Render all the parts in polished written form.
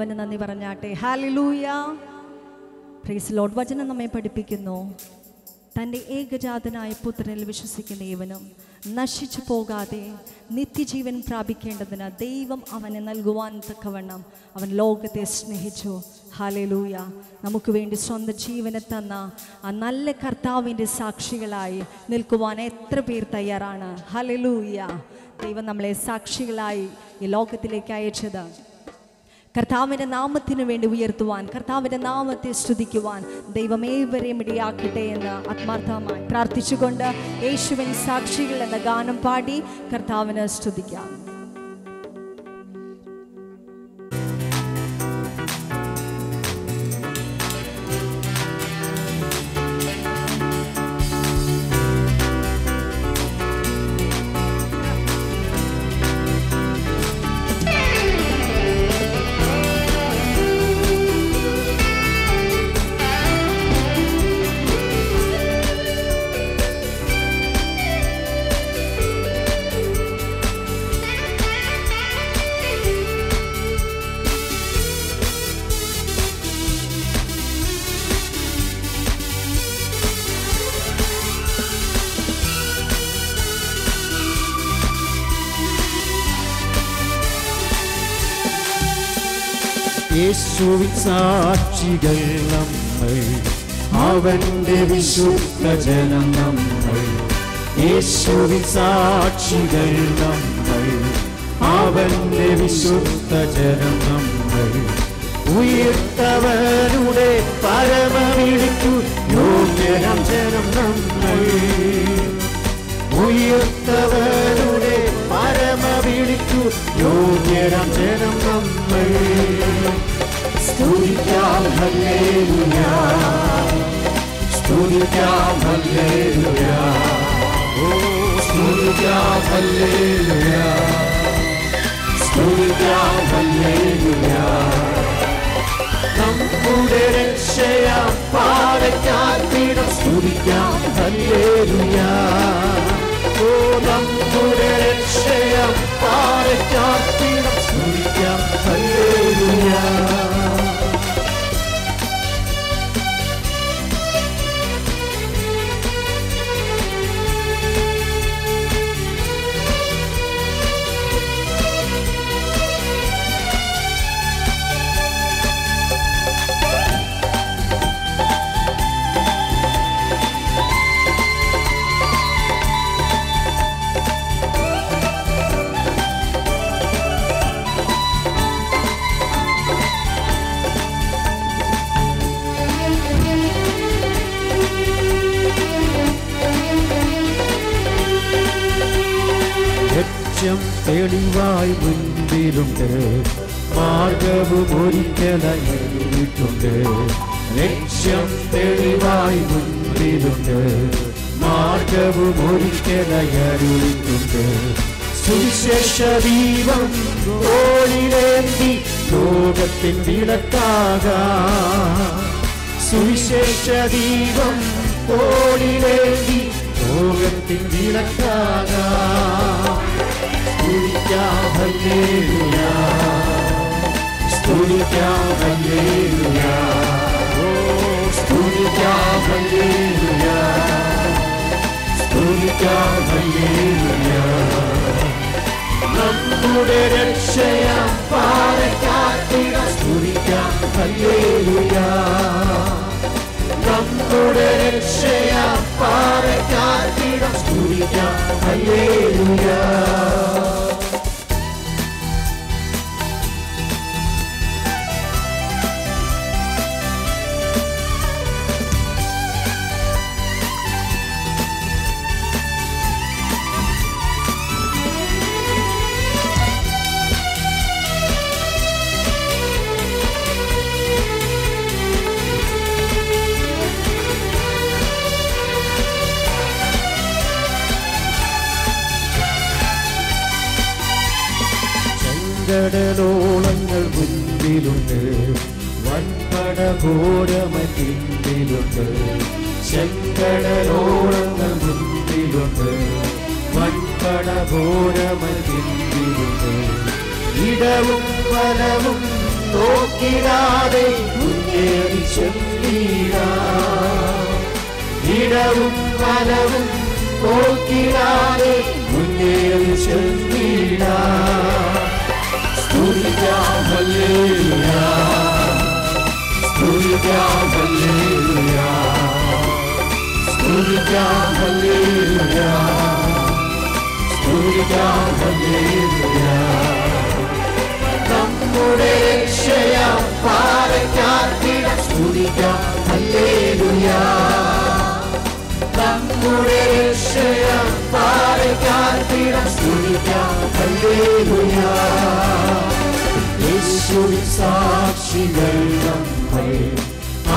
അവന് നന്ദി പറഞ്ഞാട്ടെ. ഹല്ലേലൂയ. Praise Lord. വചനം നമ്മെ പഠിപ്പിക്കുന്നു, തൻ്റെ ഏകജാതനായ പുത്രനിൽ വിശ്വസിക്കുന്ന ഏവനും നശിച്ചു പോകാതെ നിത്യജീവൻ പ്രാപിക്കേണ്ടതിന് ദൈവം അവനെ നൽകുവാൻ തക്കവണ്ണം അവൻ ലോകത്തെ സ്നേഹിച്ചു. ഹല്ലേലൂയ. നമുക്ക് വേണ്ടി സ്വന്തം ജീവനെ തന്ന ആ നല്ല കർത്താവിൻ്റെ സാക്ഷികളായി നിൽക്കുവാൻ എത്ര പേർ തയ്യാറാണ്? ഹല്ലേലൂയ. ദൈവം നമ്മളെ സാക്ഷികളായി ഈ ലോകത്തിലേക്ക് അയച്ചത് കർത്താവിൻ്റെ നാമത്തിന് വേണ്ടി ഉയർത്തുവാൻ, കർത്താവിൻ്റെ നാമത്തെ സ്തുതിക്കുവാൻ ദൈവം ഏവരെയും ഇടയാക്കട്ടെ എന്ന് ആത്മാർത്ഥമായി പ്രാർത്ഥിച്ചുകൊണ്ട് യേശുവിൻ സാക്ഷികൾ എന്ന ഗാനം പാടി കർത്താവിന് സ്തുതിക്കാം. യേശുവിൻ സാക്ഷികൾ നമ്മൾ, അവന്റെ വിശുദ്ധ ജനം നമ്മൾ. യേശുവിൻ സാക്ഷികൾ നമ്മൾ, അവന്റെ വിശുദ്ധ ജനം നമ്മൾ. ഉയർത്തവരുടെ പരമവിളിക്കു യോഗ്യരാം ജനം നമ്മൾ. ഉയർത്തവരുടെ പരമവിളിക്കു യോഗ്യരാം ജനം നമ്മൾ. സ്തുതിക്കാം ഹല്ലേലൂയ, സ്തുതിക്കാം ഹല്ലേലൂയ, ഓ സ്തുതിക്കാം ഹല്ലേലൂയ, സ്തുതിക്കാം ഹല്ലേലൂയ. നമ്മുടെ രക്ഷയാം പാറയ്ക്കാൽ പീഠം സ്തുതിക്കാം ഹല്ലേലൂയ, ഓ നമ്മുടെ രക്ഷയാം പാറയ്ക്കാൽ പീഠം സ്തുതിക്കാം ഹല്ലേലൂയ. തെളിവായി മുൻപിലുണ്ട്, മാർഗവും ഒരിക്കലറിയിട്ടുണ്ട്. ലക്ഷ്യം തെളിവായി മുൻപിലുണ്ട്, മാർഗവും ഒരിക്കലറിയിട്ടുണ്ട്. സുവിശേഷ ദീപം തോളിലേന്തി ലോകത്തിൻ വിളക്കാകാം. സുവിശേഷ ദീപം തോളിലേന്തി ലോകത്തിൻ വിളക്കാകാം. സ്തുതിക്കാം ഹല്ലേലൂയ, സ്തുതിക്കാം ഹല്ലേലൂയ, ഓ സ്തുതിക്കാം ഹല്ലേലൂയ, സ്തുതിക്കാം ഹല്ലേലൂയ. നമ്മുടെ രക്ഷയാം പാറയ്ക്കാൽ പീഠം സ്തുതിക്കാം ഹല്ലേലൂയ, നമ്മുടെ രക്ഷയാം പാറയ്ക്കാൽ പീഠം സ്തുതിക്കാം ഹല്ലേലൂയ. ചെങ്കടലോളങ്ങൾ മുൻപിലുണ്ട്, വൻപട ഘോരമതിലുണ്ട്. ചെങ്കടലോളങ്ങൾ മുൻപിലുണ്ട്, വൻപട ഘോരമതിലുണ്ട്. ഇടവും വലവും നോക്കിടാതെ മുന്നേറി ചെല്ലിടാം. ഇടവും വലവും നോക്കിടാതെ മുന്നേറി ചെല്ലിടാം. സ്തുതിക്കാം ഹല്ലേലൂയ, സ്തുതിക്കാം ഹല്ലേലൂയ, സ്തുതിക്കാം ഹല്ലേലൂയ, സ്തുതിക്കാം ഹല്ലേലൂയ. നമ്മുടെ രക്ഷയാം പാറയ്ക്കാർക്കിടം സ്തുതിക്കാം ഹല്ലേലൂയ. നമ്മുടെ രക്ഷയാം പാറയ്ക്കാർക്കിടം സ്തുതിക്കാം ഹല്ലേലൂയ. യേശുവിൻ സാക്ഷികൾ നമ്മൾ,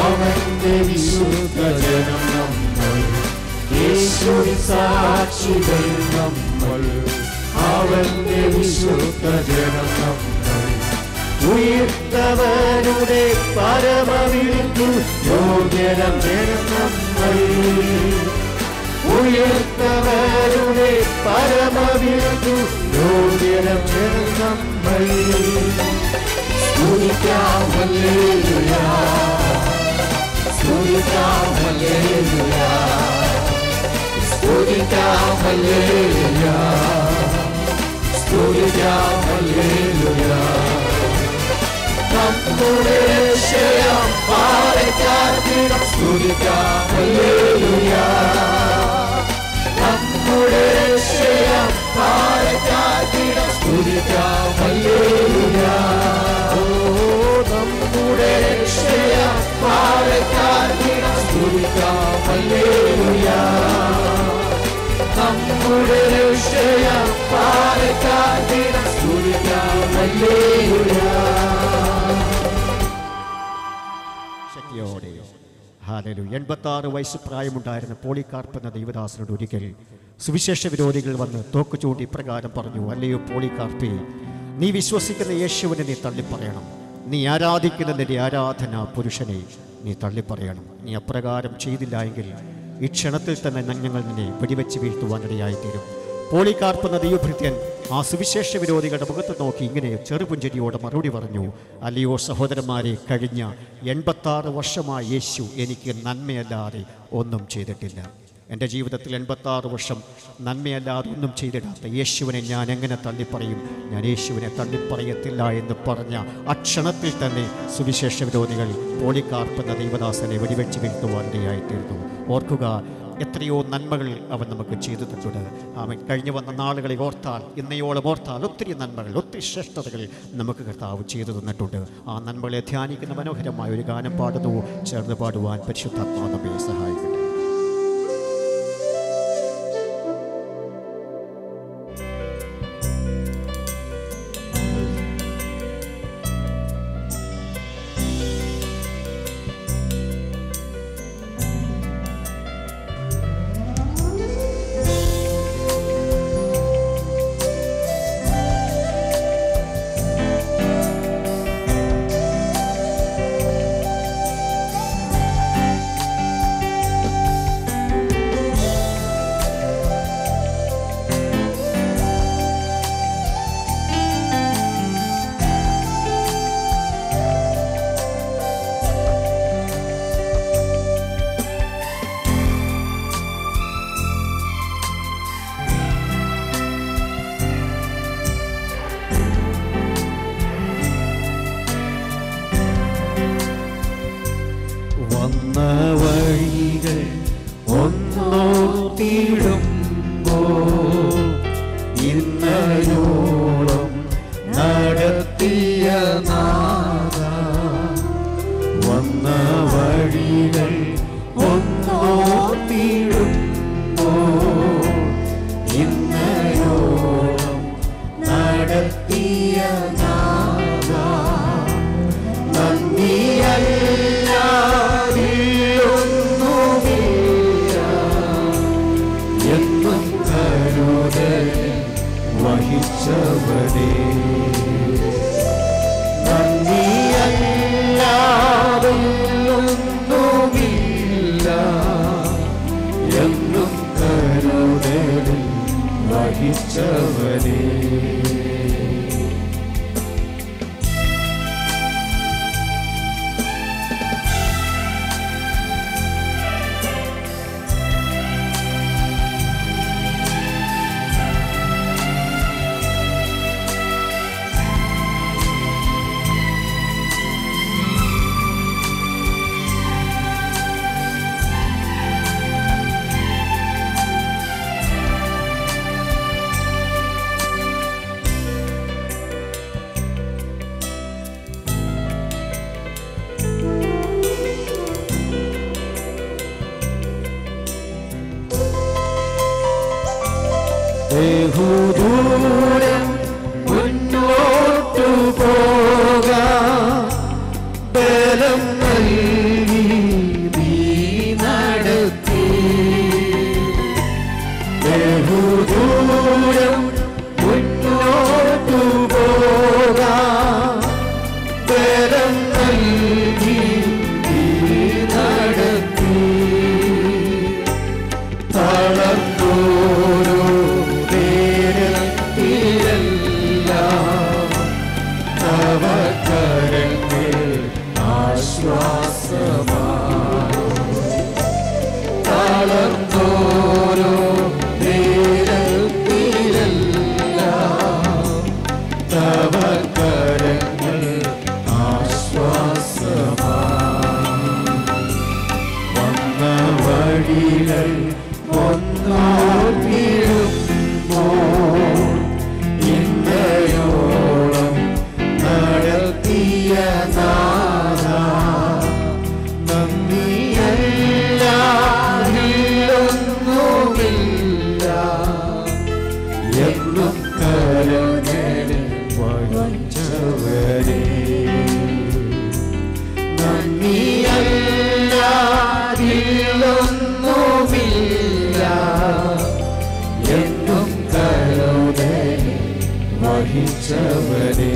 അവന്റെ വിശുദ്ധ ജനം നമ്മൾ. യേശുവിൻ സാക്ഷികൾ നമ്മൾ, അവന്റെ വിശുദ്ധ ജനം നമ്മൾ. ഉയർത്തവരുടെ പരമവിളിക്കു യോഗ്യരം ജനം നമ്മൾ. ഉയർത്തവരുടെ പരമവിളിക്കു യോഗ്യരം ജനം നമ്മൾ. സ്തുതിക്കാം ഹല്ലേലൂയ, സ്തുതിക്കാം ഹല്ലേലൂയ, സ്തുതിക്കാം ഹല്ലേലൂയ, സ്തുതിക്കാം ഹല്ലേലൂയ. നമ്മുടെ രക്ഷയാം പാറയ്ക്കാർക്കിടം സ്തുതിക്കാം ഹല്ലേലൂയ. നമ്മുടെ രക്ഷയാം പാറയ്ക്കാർക്കിടം സ്തുതിക്കാം ഹല്ലേലൂയ. ഓ നമ്മുടെ രക്ഷയാം പാറയ്ക്കാർക്കിടം സ്തുതിക്കാം ഹല്ലേലൂയ. നമ്മുടെ രക്ഷയാം പാറയ്ക്കാർക്കിടം സ്തുതിക്കാം ഹല്ലേലൂയ. ശക്തിയോടെ ഹല്ലേലൂയ. 86 വയസ്സ് പ്രായമുണ്ടായിരുന്ന പോളികാർപ്പ് എന്ന ദൈവദാസനോട് ഒരിക്കൽ സുവിശേഷ വിരോധികൾ വന്ന് തോക്ക് ചൂണ്ടി ഇപ്രകാരം പറഞ്ഞു: അല്ലയോ പോളികാർപ്പേ, നീ വിശ്വസിക്കുന്ന യേശുവിനെ നീ തള്ളിപ്പറയണം. നീ ആരാധിക്കുന്ന നിന്റെ ആരാധനാ പുരുഷനെ നീ തള്ളിപ്പറയണം. നീ അപ്രകാരം ചെയ്തില്ല എങ്കിൽ ഈ ക്ഷണത്തിൽ തന്നെ ഞങ്ങൾ നിന്നെ വെടിവെച്ച് വീഴ്ത്തുവാനിടയായിത്തീരും. പോളികാർപ്പ് എന്ന ദൈവഭൃത്യൻ ആ സുവിശേഷ വിരോധികളുടെ മുഖത്ത് നോക്കി ഇങ്ങനെ ചെറുപുഞ്ചിരിയോടെ മറുപടി പറഞ്ഞു: അല്ലയോ സഹോദരന്മാരെ, കഴിഞ്ഞ 86 വർഷമായി യേശു എനിക്ക് നന്മയല്ലാതെ ഒന്നും ചെയ്തിട്ടില്ല. എൻ്റെ ജീവിതത്തിൽ 86 വർഷം നന്മയല്ലാതെ ഒന്നും ചെയ്തിടാത്ത യേശുവിനെ ഞാൻ എങ്ങനെ തള്ളിപ്പറയും? ഞാൻ യേശുവിനെ തള്ളിപ്പറയത്തില്ല എന്ന് പറഞ്ഞ ആ ക്ഷണത്തിൽ തന്നെ സുവിശേഷ വിരോധികൾ പോളികാർപ്പ് എന്ന ദൈവദാസനെ വെടിവെച്ച് വീഴ്ത്തുവാനിടയായിത്തീർന്നു. ഓർക്കുക, എത്രയോ നന്മകൾ അവൻ നമുക്ക് ചെയ്തു തന്നിട്ടുണ്ട്. അവൻ കഴിഞ്ഞു വന്ന നാളുകളെ ഓർത്താൽ, ഇന്നയോളം ഓർത്താൽ ഒത്തിരി നന്മകൾ, ഒത്തിരി ശ്രേഷ്ഠതകൾ നമുക്ക് കർത്താവ് ചെയ്തു തന്നിട്ടുണ്ട്. ആ നന്മകളെ ധ്യാനിക്കുന്ന മനോഹരമായ ഒരു ഗാനം പാടുന്നു. ചേർന്ന് പാടുവാൻ പരിശുദ്ധാത്മാവ് നമ്മെ സഹായിക്കട്ടെ. വഴികൾ ഒന്നോർത്തിടുമ്പോ ഇന്നയോളം നടത്തിയ നാഥ, വന്ന വഴികൾ ഒന്നോർത്തിടുമ്പോ ഇന്നയോളം നടത്തിയ നാഥ, വഹിച്ചവനേ, നന്ദിയല്ലാതൊന്നുമില്ല എന്നും കരുതലിൽ വഹിച്ചവനേ. ബഹുദൂരം മുന്നോട്ടു പോകാം ബലം നൽകി നീ നടത്തി. ബഹുദൂരം മുന്നോട്ടു പോകാം ബലം നൽകി നീ നടത്തി. തളർന്നോരോ നേരത്തിലെല്ലാം തവ കരങ്ങൾ ആശ്വാസമാണ്. തളർന്നോരോ നേരത്തിലെല്ലാം തവ കരങ്ങൾ ആശ്വാസമാണ്. വന്ന വഴികൾ ഒന്നോർത്തിടുമ്പോൾ ഇന്നയോളം നടത്തിയ നാഥാ നന്ദിയല്ലാതിലൊന്നുമില്ല. എന്നും കരങ്ങളിൽ വഹിച്ചവരേ നന്ദിയല്ലാതിലൊന്നുമില്ല. എന്നും കരുണയിൽ വഹിച്ചവരേ.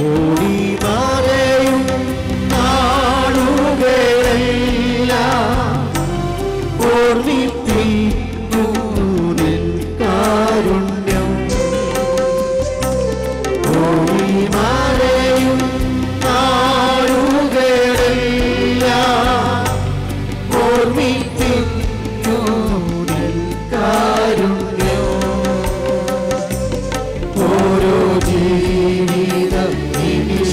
ഓടി മറയും നാളുകളെല്ലാം ഓർമ്മിപ്പിക്കുന്നു നിൻ കാരുണ്യം. ഓടി മറയും നാളുകളെല്ലാം ഓർമ്മിപ്പിക്കുന്നു നിൻ കാരുണ്യം. ഓരോ ജീവിത നിമിഷങ്ങളെല്ലാം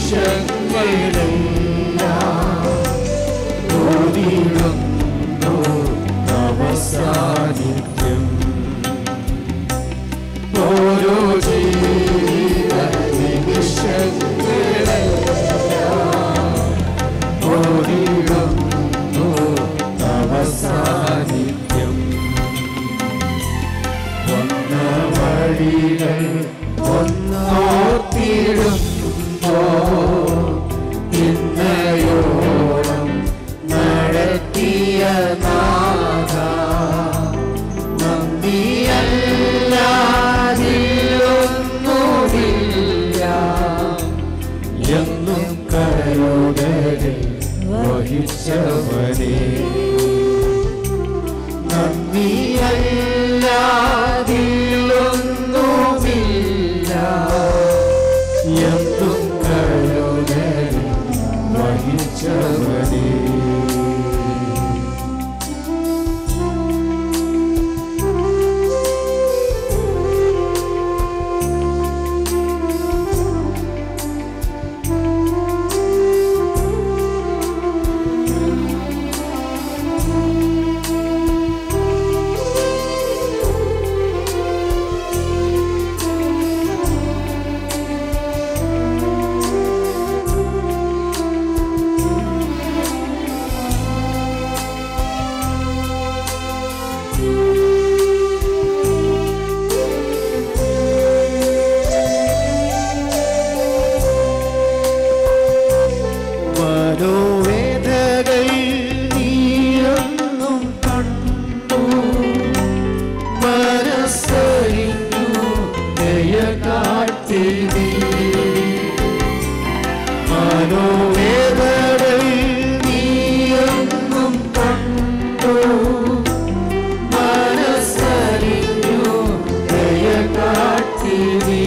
ഓടിടുന്നു തവ സാന്നിധ്യം. ഓരോ ജീവിത നിമിഷങ്ങളെല്ലാം ഓടിടുന്നു തവ സാന്നിധ്യം. വന്ന വഴികൾ ഒന്നോർത്തിടുമ്പോൾ ഇന്നയോളം നടത്തിയ നാഥാ നന്ദിയല്ലാതിലൊന്നുമില്ല. എന്നും കരുണയിൽ വഹിച്ചവനേ നന്ദിയല്ലാതിലൊന്നുമില്ല. എന്നും കരുണയിൽ വഹിച്ചവനേ. മനോവേദകൾ നീയൊന്നും കണ്ടു മനസ്സറിഞ്ഞു ദയ കാട്ടി നീ. മനോവേദകൾ നീയൊന്നും കണ്ടു മനസ്സറിഞ്ഞു ദയ കാട്ടി നീ.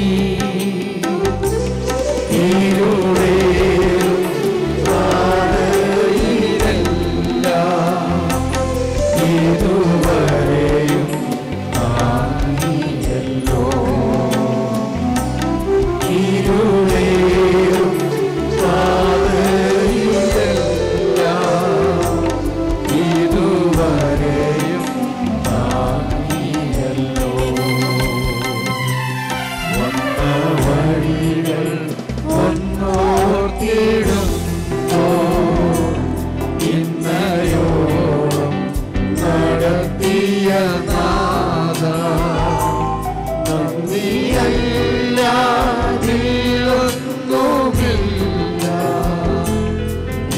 നന്ദിയല്ലാതില്ലൊന്നുമില്ല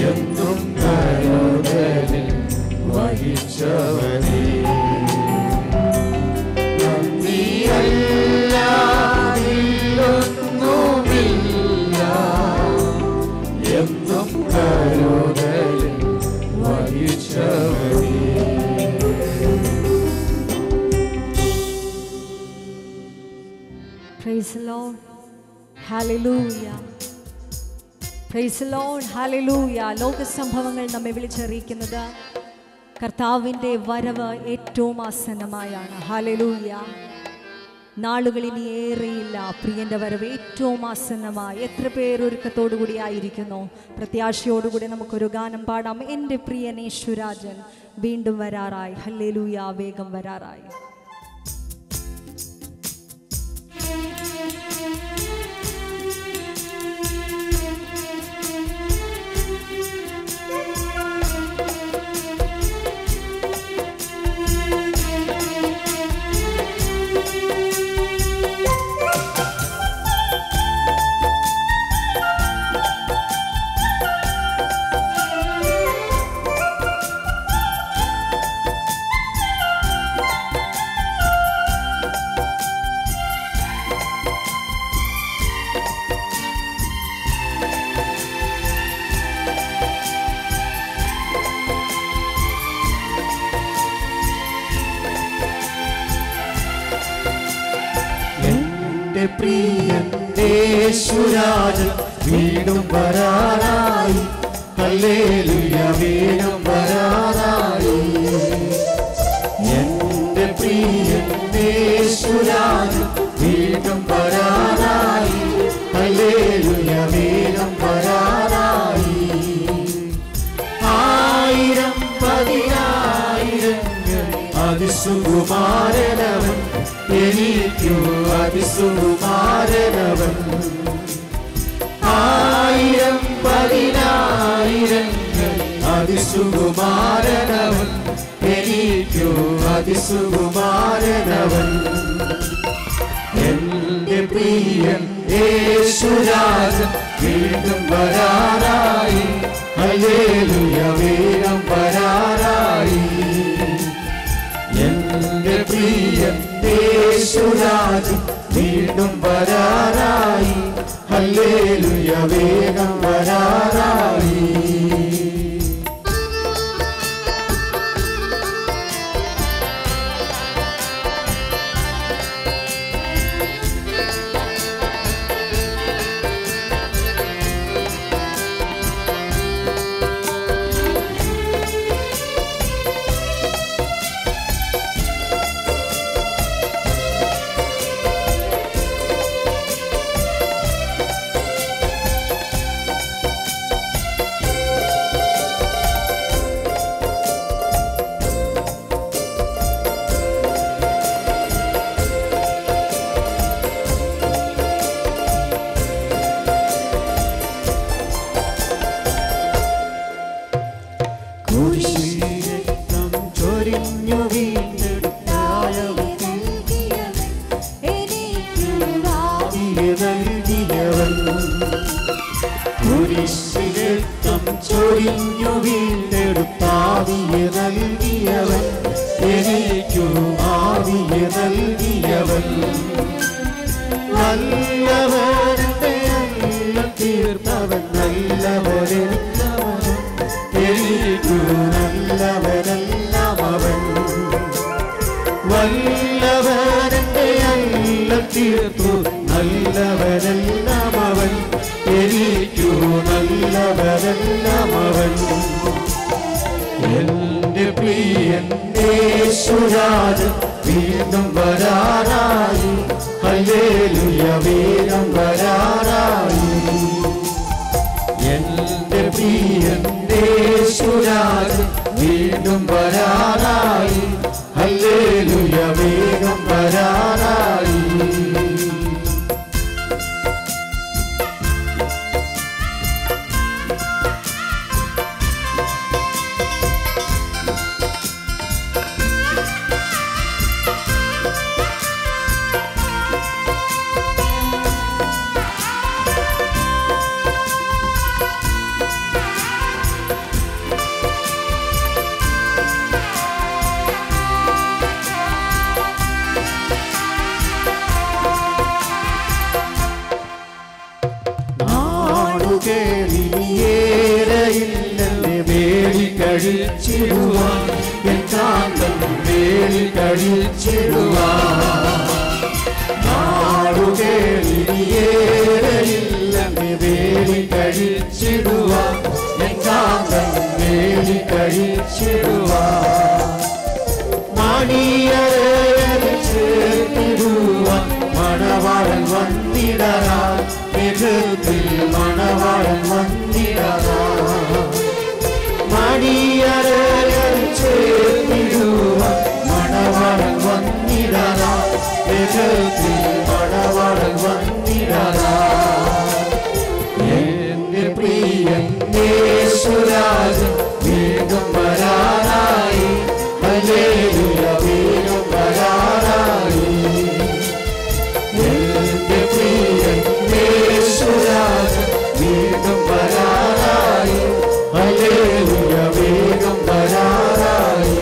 എന്നും കരുതലിൽ വഹിച്ചവനേ നന്ദിയല്ലാതില്ലൊന്നുമില്ല എന്നും കരുതലിൽ വഹിച്ചവനേ. Praise the Lord. Hallelujah. Praise the Lord. Hallelujah. ലോക സംഭവങ്ങൾ നമ്മെ വിളിച്ചറിയിക്കുന്നത് കർത്താവിൻ്റെ വരവ് ഏറ്റവും ആസന്നമായാണ്. ഹല്ലേലൂയ. നാളുകൾ ഇനി ഏറെയില്ല. പ്രിയൻ്റെ വരവ് ഏറ്റവും ആസന്നമായി. എത്ര പേർ ഒരുക്കത്തോടു കൂടി ആയിരിക്കുന്നു? പ്രത്യാശയോടുകൂടി നമുക്കൊരു ഗാനം പാടാം. എൻ്റെ പ്രിയൻ യേശുരാജൻ വീണ്ടും വരാറായി. ഹല്ലേലൂയ. വേഗം വരാറായി. പ്രിയൻ യേശുരാജൻ വീണ്ടും വരാറായി. ഹല്ലേലൂയ. വീണ്ടും വരാറായി. എന്റെ പ്രിയൻ യേശുരാജൻ വീണ്ടും വരാറായി. ഹല്ലേലൂയ. വീണ്ടും വരാറായി. ആയിരം പതിനായിരങ്ങൾ അതിസുകുമാരനവൻ എനിക്കു അതിസുകുമാരനവൻ. ആയിരം പതിനായിരങ്ങൾ അതിസുകുമാരനവൻ എനിക്കു അതിസുകുമാരനവൻ. എന്റെ പ്രിയൻ യേശുരാജൻ വീണ്ടും വരാറായി. ഹല്ലേലൂയ. വേഗം വരാറായി. എന്റെ പ്രിയൻ യേശുരാജൻ വീണ്ടും വരാറായി. ഹല്ലേലൂയ. വേഗം വരാറായി. കുരിശിലേക്കം ചൊരിഞ്ഞു വീണ്ടെടുത്താവിയെ നൽകിയവൻ എനിക്കു ആവിയെ നൽകിയവൻ. നല്ലവരുടെ എല്ലാം തീർത്തവൻ നല്ലവരെന്നവൻ എനിക്കു നല്ലവരെല്ലാം അവൻ. വല്ലവരുടെ എല്ലാം തീർത്തു നല്ലവരെല്ലാം അവൻ എനിക്കു നല്ലവരെല്ലാം അവൻ. എന്റെ പ്രിയൻ യേശുരാജൻ വീണ്ടും വരാറായി. ഹല്ലേലൂയ. വേഗം വരാറായി. എന്റെ പ്രിയൻ യേശുരാജൻ വീണ്ടും വരാറായി. ഹല്ലേലൂയ. വേഗം വരാറായി. നാടുകേളിയേറയില്ലെന്നെ വേളി കഴിച്ചിടുവാൻ എൻ കാന്തൻ വേളി കഴിച്ചിടുവാൻ നാടുകേളിയേറയില്ലെന്നെ വേളി കഴിച്ചിടുവാൻ എൻ കാന്തൻ വേളി കഴിച്ചിടുവാൻ മണിയറയിൽ ചേർത്തിടുവാൻ മണവാളൻ വന്നിടറാൻ മേഘത്തിൽ മണവാളൻ വന്നിടറാൻ മണിയറയിൽ ചേർത്തിടുവാൻ മണവാളൻ വന്നിടറാൻ മേഘത്തിൽ മണവാളൻ വന്നിടറാൻ എന്റെ പ്രിയൻ യേശുരാജൻ വേഗം വരാനായി ഹല്ലേലൂയ വേഗം വരാനായി എന്റെ പ്രിയൻ യേശുരാജൻ വേഗം വരാനായി ഹല്ലേലൂയ വേഗം വരാനായി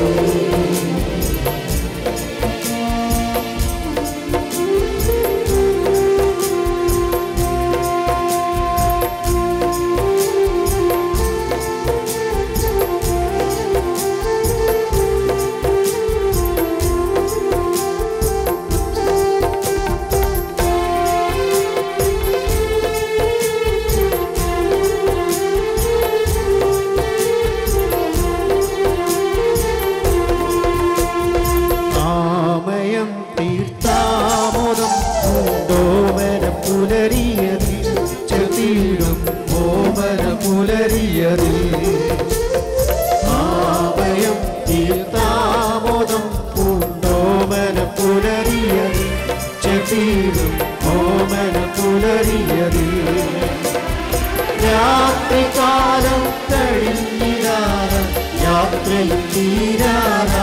രാത്രികാലം കഴിഞ്ഞിടാതെ യാത്രയും തീരാതെ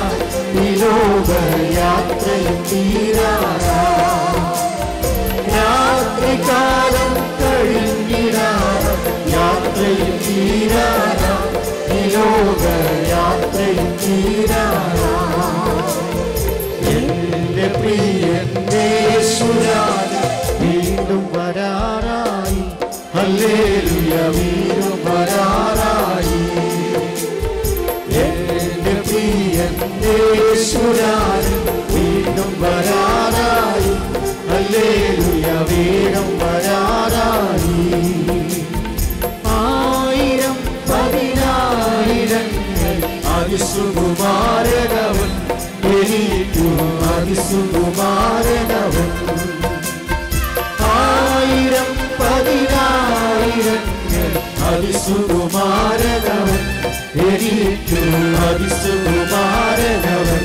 ഈ ലോക യാത്രയും തീരാതെ രാത്രികാലം കഴിഞ്ഞിടാതെ യാത്രയും തീരാതെ ഈ ലോക യാത്രയും തീരാതെ എന്റെ പ്രിയൻ യേശുരാജൻ വീണ്ടും വരാറായി ഹല്ലേലൂയ വീണ്ടും വരാറായി എന്റെ പ്രിയൻ യേശുരാജൻ വീണ്ടും വരാറായി ഹല്ലേലൂയ വീണ്ടും വരാറായി ആയിരം പതിനായിരങ്ങൾ അതിസുകുമാരനവൻ എനിക്കു അതിസുകുമാരനവൻ ആയിരം പതിനായിരങ്ങൾ അതിസുകുമാരനവൻ എനിക്കു അതിസുകുമാരനവൻ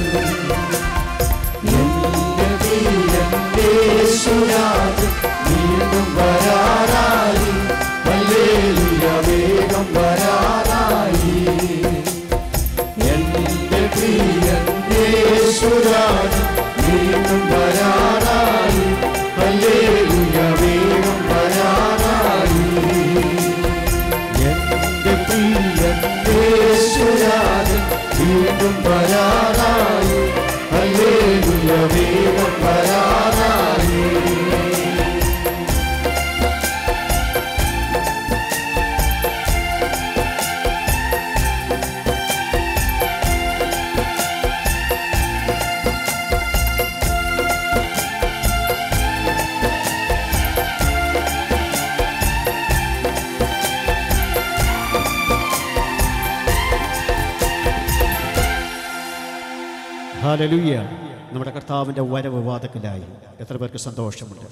എന്റെ പ്രിയൻ യേശുരാജൻ വീണ്ടും വരാറായി ഹല്ലേലൂയ വേഗം വരാറായി എന്റെ പ്രിയൻ യേശുരാജൻ വീണ്ടും വരാറായി ഹല്ലേലൂയ വേഗം വരാറായി എന്റെ പ്രിയൻ യേശുരാജൻ വീണ്ടും വരാറായി ഹല്ലേലൂയ വേഗം വരാറായി ഹല്ലേലൂയ. നമ്മുടെ കർത്താവിൻ്റെ വരവ് വാതിക്കലായി. എത്ര പേർക്ക് സന്തോഷമുണ്ട്,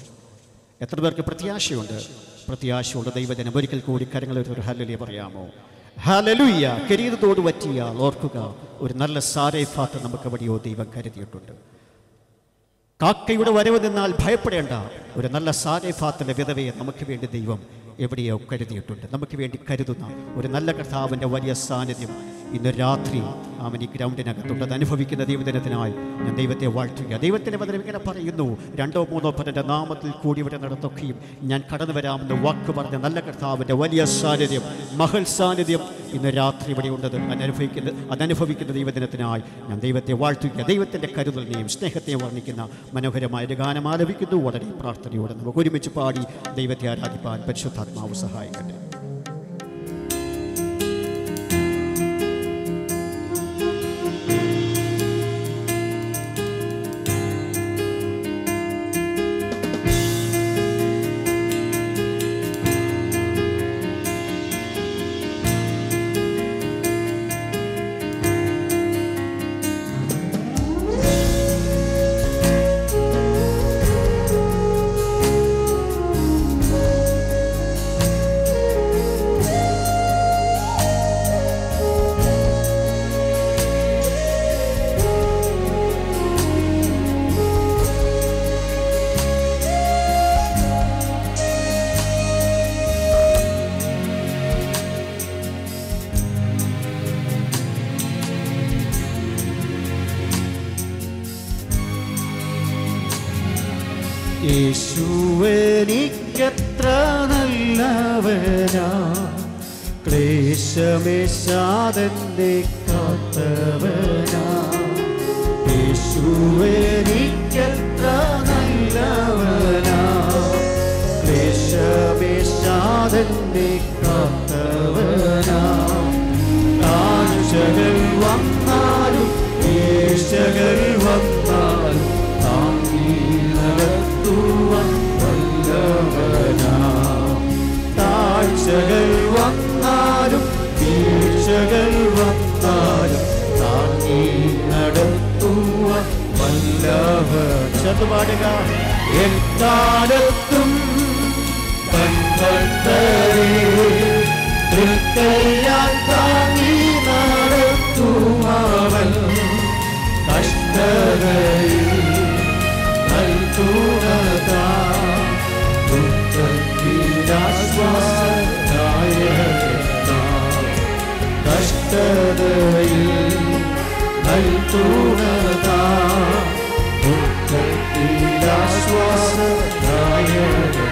എത്ര പേർക്ക് പ്രത്യാശയുണ്ട് ദൈവജനം ഒരിക്കൽ കൂടി കരങ്ങളിൽ ഒരു ഹല്ലേലൂയ പറയാമോ? ഹല്ലേലൂയ. കിരീടത്തോട് പറ്റിയാൽ ഓർക്കുക, ഒരു നല്ല സാരേഫാത്ത് നമുക്ക് എവിടെയോ ദൈവം കരുതിയിട്ടുണ്ട്. കാക്കയുടെ വരവ് നിന്നാൽ ഭയപ്പെടേണ്ട ഒരു നല്ല സാരേഫാത്തിൻ്റെ വിധവയെ നമുക്ക് വേണ്ടി ദൈവം എവിടെയോ കരുതിയിട്ടുണ്ട്. നമുക്ക് വേണ്ടി കരുതുന്ന ഒരു നല്ല കർത്താവിൻ്റെ വലിയ സാന്നിധ്യം ഇന്ന് രാത്രി അവൻ ഈ ഗ്രൗണ്ടിനകത്തുണ്ട്. അത് അനുഭവിക്കുന്ന ദൈവദിനത്തിനായി ഞാൻ ദൈവത്തെ വാഴ്ത്തുക. ദൈവത്തിൻ്റെ വചനം ഇങ്ങനെ പറയുന്നു, 2 3 പേരുടെ നാമത്തിൽ കൂടി ഇവിടെ നടത്തൊക്കെയും ഞാൻ കടന്നു വരാമെന്ന് വാക്ക് പറഞ്ഞ നല്ല കർത്താവിൻ്റെ വലിയ സാന്നിധ്യം, മഹൽ സാന്നിധ്യം ഇന്ന് രാത്രി ഇവിടെ ഉണ്ടത് അതനുഭവിക്കുന്ന ദൈവദിനത്തിനായി ഞാൻ ദൈവത്തെ വാഴ്ത്തുക. ദൈവത്തിൻ്റെ കരുതലിനെയും സ്നേഹത്തെയും വർണ്ണിക്കുന്ന മനോഹരമായ ഒരു ഗാനം ആലപിക്കുന്നു. വളരെ പ്രാർത്ഥനയോടെ നമുക്ക് ഒരുമിച്ച് പാടി ദൈവത്തെ ആരാധിപ്പാൻ പരിശുദ്ധാത്മാവ് സഹായിക്കട്ടെ. എനിക്കെത്ര നല്ലവനാ, ക്ലേശമേശാതെന്നെ കാത്തവനാ. യേശു എനിക്കെത്ര നല്ലവനാ, ക്ലേശമേശാതെന്നെ കാത്തവനാ. ആഴ്ചകൾ വന്നാലും വീഴ്ചകൾ വന്നാലും താങ്ങി നടത്തുവാൻ വല്ലവനാ. താഴ്ചകൾ വന്നാലും വീഴ്ചകൾ വന്നാലും താങ്ങി നടത്തുവാൻ വല്ലവൻ. ചെറുപാടുക എക്കാലത്തും തൃക്കൈയാൽ താങ്ങി നടത്തുമവൻ. കഷ്ടതയിൽ നൽകുന്നതാ ദുഃഖത്തിനാശ്വാസദായകനാ. കഷ്ടതയിൽ നൽകുന്നതാ ദുഃഖത്തിനാശ്വാസദായകനാ.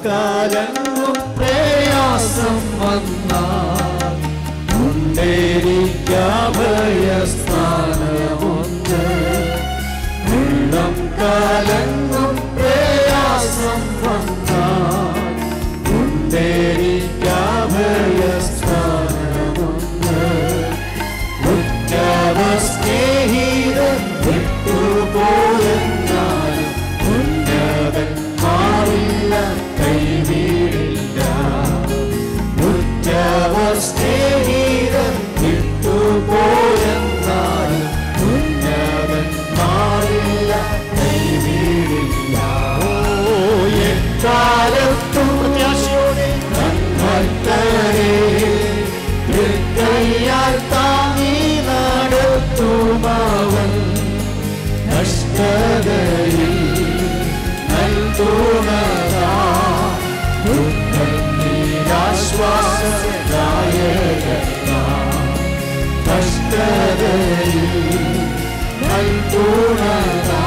കാലങ്ങും പ്രയാസം വന്നാൽ ഉണ്ടേരിക്കഭയസ്ഥാനമുണ്ട്. ഉള്ളം കാലങ്ങും പ്രയാസം വന്നാൽ ഉണ്ടേരിക്കഭയസ്ഥാനമുണ്ട്. ഉറ്റവ സ്നേഹിതൻ വിട്ടുപോയെന്നാലും ഉന്നതൻ മാറില്ല, കൈവിടില്ല. ഉറ്റവ സ്നേഹിതൻ വിട്ടുപോയെന്നാലും ഉന്നതൻ മാറില്ല, കൈവിടില്ല. എക്കാലത്തും പ്രത്യാശയോടെ നന്മത്തരെ തൃക്കൈയാൽ താങ്ങി നടത്തുമവൻ. കഷ്ടതയിൽ നൽകുന്നതാ ദുഃഖത്തിനാശ്വാസദായകനാ. കഷ്ടതയിൽ നൽകുന്നതാ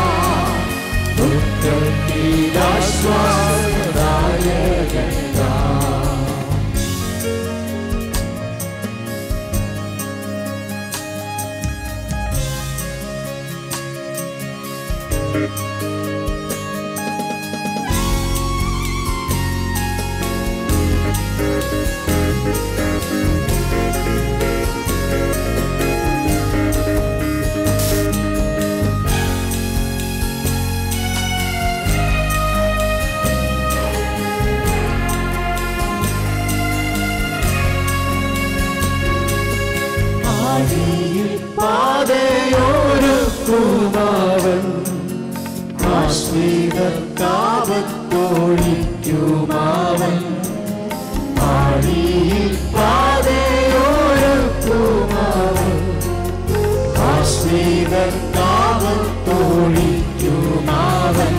ദുഃഖത്തിനാശ്വാസദായകനാ. പാതയോരൊരുക്കുമവൻ, ആശ്രിതർക്കാപത്തൊഴിക്കുമവൻ. ആഴിയിൽ പാതയോരൊരുക്കുമവൻ, ആശ്രിതർക്കാപത്തൊഴിക്കുമവൻ.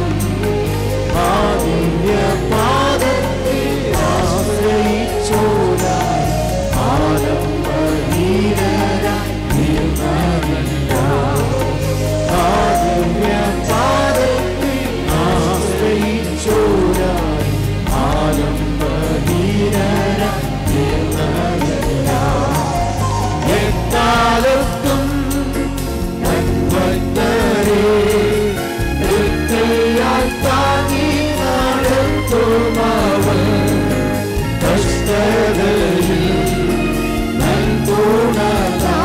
ആദിവ്യ പാദത്തിൽ ആശ്രയിച്ചോരായി ആലംബഹീനരായി തീർന്നവരില്ല. ആദിവ്യ പാദത്തിൽ ആശ്രയിച്ചോരായി ആലംബഹീനരായി തീർന്നവരില്ല. എക്കാലത്തും നന്മത്തരെ തൃക്കൈയാൽ താങ്ങി നടത്തുമവൻ. കഷ്ടതയിൽ നൽകുന്നതാ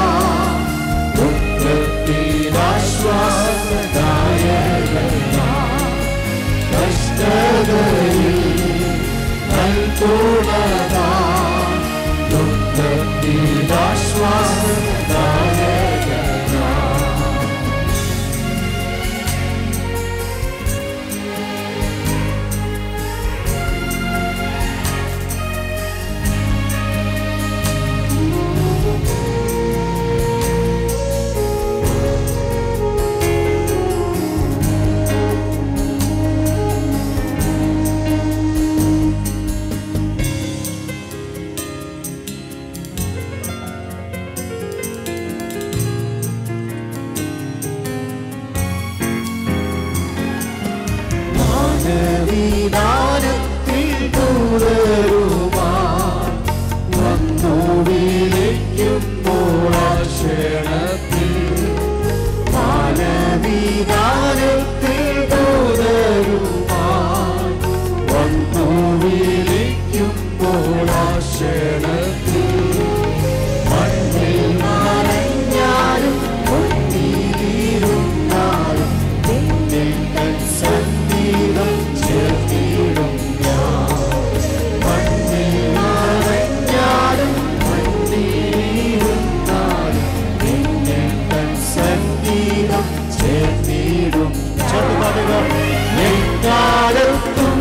ദുഃഖത്തിനാശ്വാസദായകനാ. കഷ്ടതയിൽ നൽകുന്നതാ ദുഃഖത്തിനാശ്വാസദായകനാ. മാനവിധാനത്തിൽ ദൂതരുമായി വന്നു വിളിക്കുമ്പോൾ ക്ഷണത്തിൽ മാനവിധാനത്തിൽ ദൂതരുമായി വന്നു വിളിക്കുമ്പോൾ ക്ഷണത്തിൽ മണ്ണിൽ മറഞ്ഞാലും പൊന്നിരുന്നാലും സംഗീതം ചേർത്തിടും ഞാൻ മണ്ണിൽ മറഞ്ഞാലും പൊന്നിരുന്നാലും സംഗീതം ചേർത്തിടും എക്കാലത്തും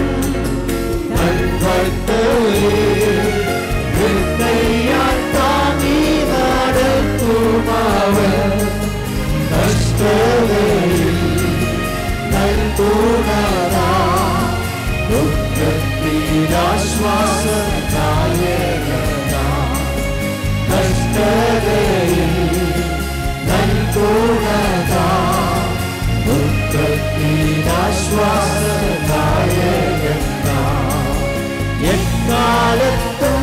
എക്കാലത്തും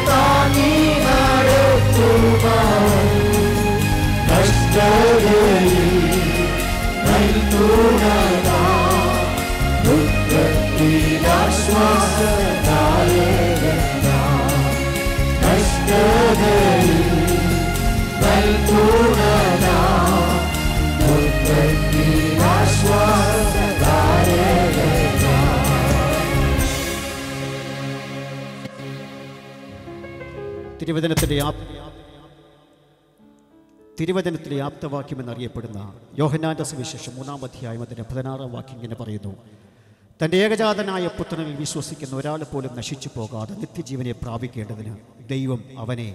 താങ്ങി നടത്തുമാവൻ കഷ്ടതയിൽ തിരുവചനത്തിലെ ആപ്തവാക്യം എന്നറിയപ്പെടുന്ന യോഹന്നാന്റെ സുവിശേഷം 3-ാം അധ്യായം അതിൻ്റെ 16-ാം വാക്യം ഇങ്ങനെ പറയുന്നു: തൻ്റെ ഏകജാതനായ പുത്രനിൽ വിശ്വസിക്കുന്ന ഒരാൾ പോലും നശിച്ചു പോകാതെ നിത്യജീവനെ പ്രാപിക്കേണ്ടതിന് ദൈവം അവനെ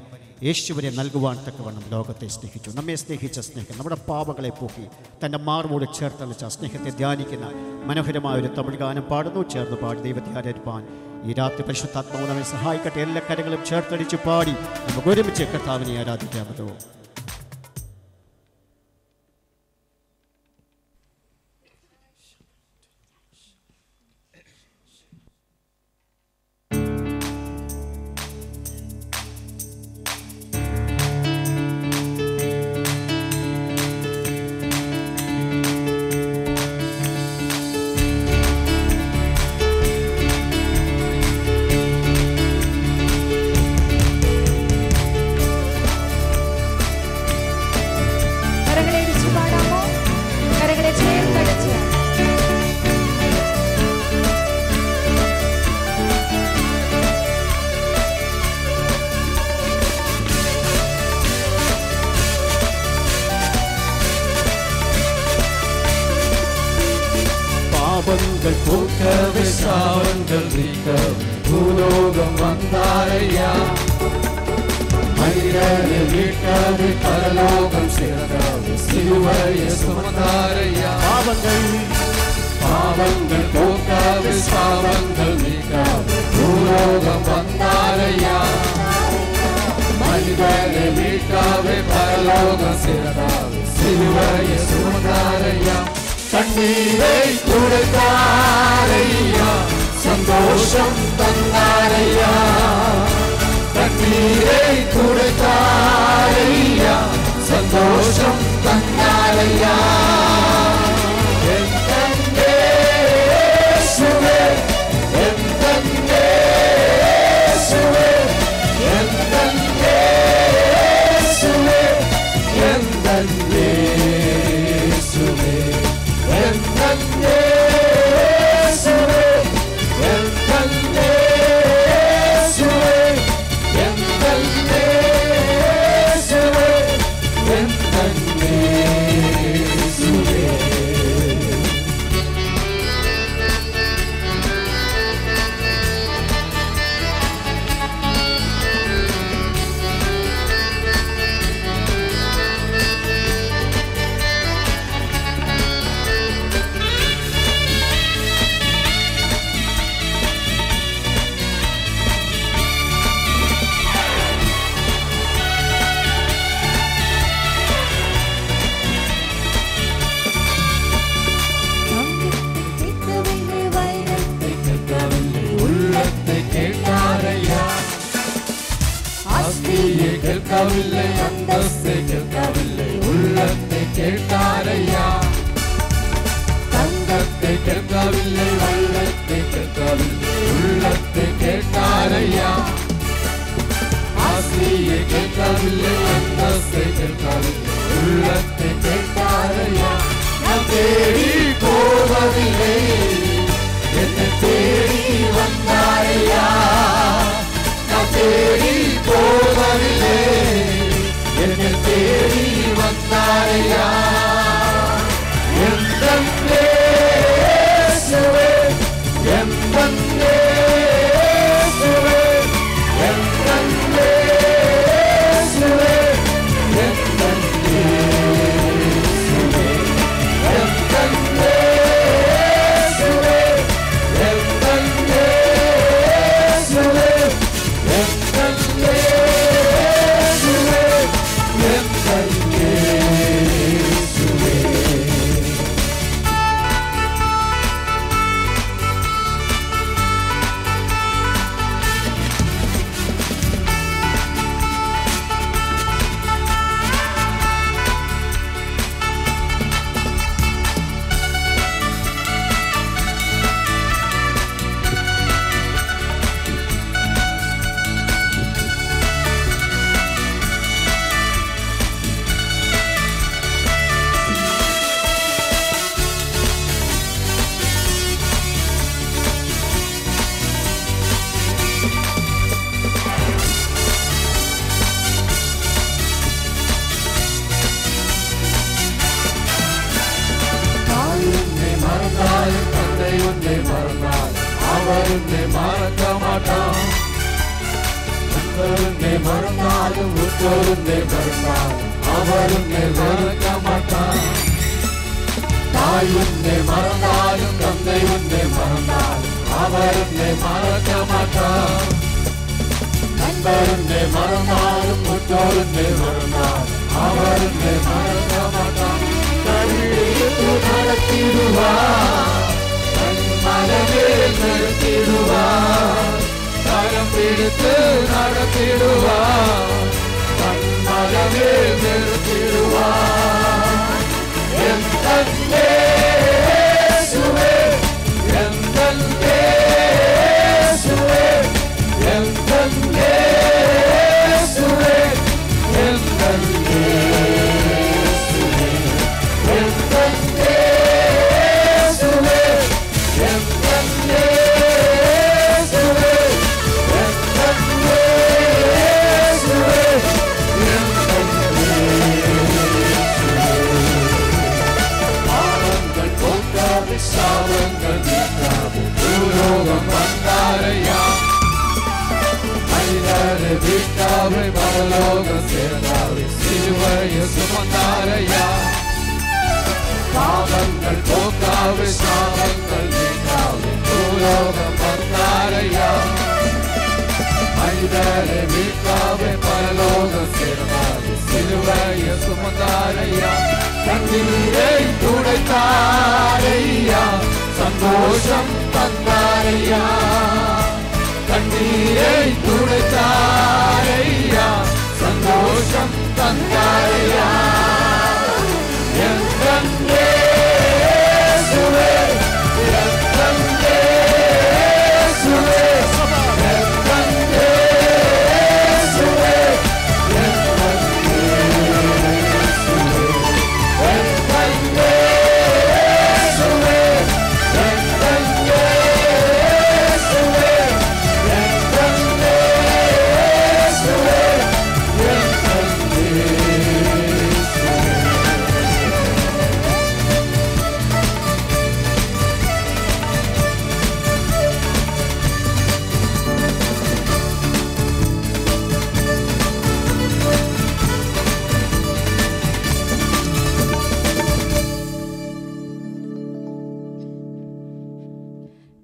യേശുവിനെ നൽകുവാൻ തക്കവണ്ണം ലോകത്തെ സ്നേഹിച്ചു. നമ്മെ സ്നേഹിച്ച സ്നേഹം, നമ്മുടെ പാപങ്ങളെ പോക്കി തൻ്റെ മാർവോട് ചേർത്തളിച്ച സ്നേഹത്തെ ധ്യാനിക്കുന്ന മനോഹരമായ ഒരു തമിഴ് ഗാനം പാടുന്നു. ചേർന്ന് പാടി ദൈവത്തെ ആരാധിപ്പാൻ ഈ രാത്രി പരിശുദ്ധാത്മാവ് നമ്മെ സഹായിക്കട്ടെ. എല്ലാ കരങ്ങളും ചേർത്തടിച്ച് പാടി നമുക്ക് ഒരുമിച്ച് കർത്താവിനെ ആരാധിക്കാമല്ലോ. പാപങ്ങൾ പോക്കവേ സാവങ്ങൾ നീക്കവേ ഭൂലോകം വന്നാരയ്യാ മരിയനെ വീട്ടവേ പരലോകം ചേർക്കവേ സിലുവയെ സുമതാരയ്യാ പാപങ്ങൾ പോക്കവേ സാവങ്ങൾ നീക്കവേ ഭൂലോകം വന്നാരയ്യാ മരിയനെ വീട്ടവേ പരലോകം ചേർക്കവേ സിലുവയെ സുമതാരയ്യാ കണ്ണീரை തുடைத்தாரையா சந்தோஷம் தந்தாரையா கண்ணீரை துடைத்தாரையா சந்தோஷம் தந்தாரையா சுவே எந்தே சுவே எந்தே சுவே எந்தே சுவே Yes, கேட்கவில்லை, அந்தஸ்தை கேட்கவில்லை, உள்ளத்தை கேட்டாரையா. தங்கத்தை கேட்கவில்லை, வள்ளத்தை கேட்கவில்லை, உள்ளத்தை கேட்டாரையா. ஆசையை கேட்கவில்லை, அந்தஸ்தை கேட்கவில்லை, உள்ளத்தை கேட்டாரையா. நான் தேடி போவதில்லை, என்னை தேடி வந்தாரையா. நான் தேடி போவதில்லை, என்னை தேடி வந்தாரையா. எந்தன் இயேசுவே, எந்தன் இயேசுவே, எந்தன் இயேசுவே, எந்தன் இயேசுவே, எந்தன் இயேசுவே, எந்தன் இயேசுவே, எந்தன் இயேசுவே, எந்தன் இயேசுவே. அவர் உன்னை மறக்க மாட்டான். உன்னை மறந்தாலும் உற்றோர் உன்னை மறந்தாலும் அவர் உன்னை மறக்க மாட்டான். தாய் உன்னை மறந்தாலும் தந்தை உன்னை மறந்தாலும் அவர் உன்னை மறக்க மாட்டான். நண்பர் உன்னை மறந்தாலும் உற்றோர் உன்னை மறந்தாலும் அவர் உன்னை மறக்க மாட்டான். நடத்திடுவார், மனமே நிறுத்திடுவார், கரம் பிடித்து நடத்திடுவார், மனமே நிறுத்திடுவார். எந்தன் இயேசுவே, எந்தன் இயேசுவே, எந்தன் இயேசுவே, எந்தன் இயேசுவே, எந்தன் இயேசுவே, எந்தன் இயேசுவே, எந்தன் இயேசுவே, எந்தன் பாவங்கள் போக்காது, சாபங்கள் நீக்காது, பூலோகம் வந்தாரையா. மனிதரை வீட்டாவை பரலோகம் சேர்ந்தாவை, சிலுவையை சுமந்தாரையா. பாவங்கள் போக்காவை, சாபங்கள் நீக்காவை, பூலோகம் வந்தாரையா. மனிதரை வீட்டாவை பரலோகம் சேர்ந்தாவை, சிலுவையை சுமந்தாரையா. கண்ணீரை துடைத்தாரையா, சந்தோஷம் தந்தாரையா. கண்ணீரை துடைத்தாரையா, சந்தோஷம் தந்தாரையா. எந்தன் இயேசுவே, எந்தன் இயேசுவே, எந்தன் இயேசுவே, எந்தன் இயேசுவே, எந்தன் இயேசுவே, எந்தன் இயேசுவே, எந்தன் இயேசுவே, எந்தன்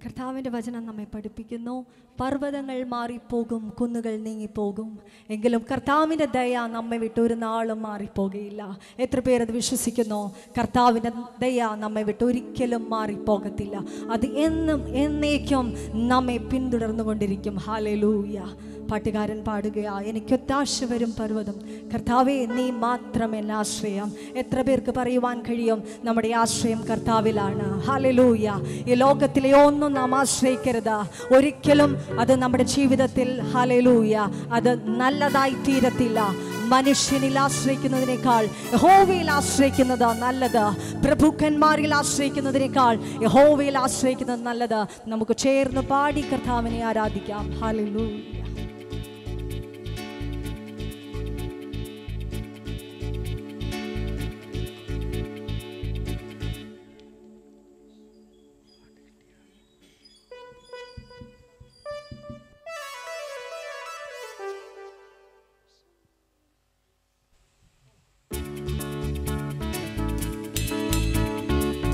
കർത്താവിൻ്റെ വചനം നമ്മെ പഠിപ്പിക്കുന്നു, പർവ്വതങ്ങൾ മാറിപ്പോകും, കുന്നുകൾ നീങ്ങിപ്പോകും, എങ്കിലും കർത്താവിൻ്റെ ദയ നമ്മെ വിട്ട് ഒരു നാളും മാറിപ്പോകുകയില്ല. എത്ര പേരത് വിശ്വസിക്കുന്നു? കർത്താവിൻ്റെ ദയ നമ്മെ വിട്ട് ഒരിക്കലും മാറിപ്പോകത്തില്ല. അത് എന്നും എന്നേക്കും നമ്മെ പിന്തുടർന്നുകൊണ്ടിരിക്കും. ഹല്ലേലൂയ. പാട്ടുകാരൻ പാടുകയാ, എനിക്കൊത്താശ വരും പർവ്വതം, കർത്താവേ നീ മാത്രം എൻ്റെ ആശ്രയം. എത്ര പേർക്ക് പറയുവാൻ കഴിയും നമ്മുടെ ആശ്രയം കർത്താവിലാണ്? ഹല്ലേലൂയ. ഈ ലോകത്തിലെ ഒന്നും നാം ആശ്രയിക്കരുത് ഒരിക്കലും. അത് നമ്മുടെ ജീവിതത്തിൽ ഹല്ലേലൂയ അത് നല്ലതായി തീരത്തില്ല. മനുഷ്യനിൽ ആശ്രയിക്കുന്നതിനേക്കാൾ യഹോവയിൽ ആശ്രയിക്കുന്നത് നല്ലത്. പ്രഭുക്കന്മാരിൽ ആശ്രയിക്കുന്നതിനേക്കാൾ യഹോവയിൽ ആശ്രയിക്കുന്നത് നല്ലത്. നമുക്ക് ചേർന്ന് പാടി കർത്താവിനെ ആരാധിക്കാം. ഹല്ലേലൂയ.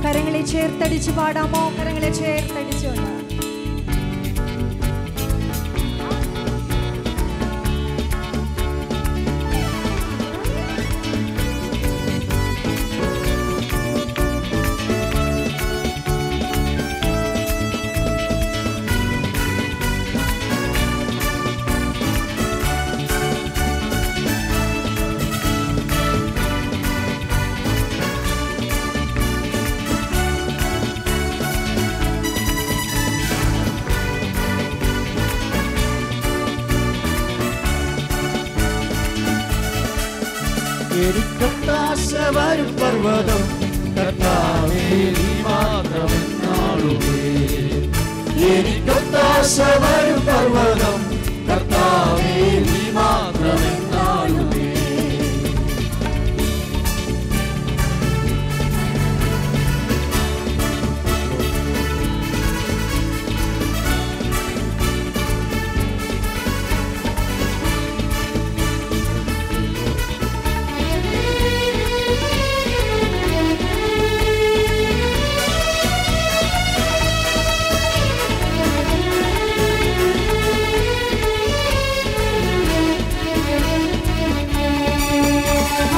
കരങ്ങളെ ചേർത്തടിച്ച് പാടാമോ? കരങ്ങളെ ചേർത്തടിച്ചുകൊണ്ട് എനിക്കൊത്താശ വരും പർവ്വതം, കർത്താവേ നീ മാത്രമെന്നാളുമേ. എനിക്കൊത്താശ വരും പർവ്വതം, കർത്താവേ നീ മാത്രമെന്നാളുമേ.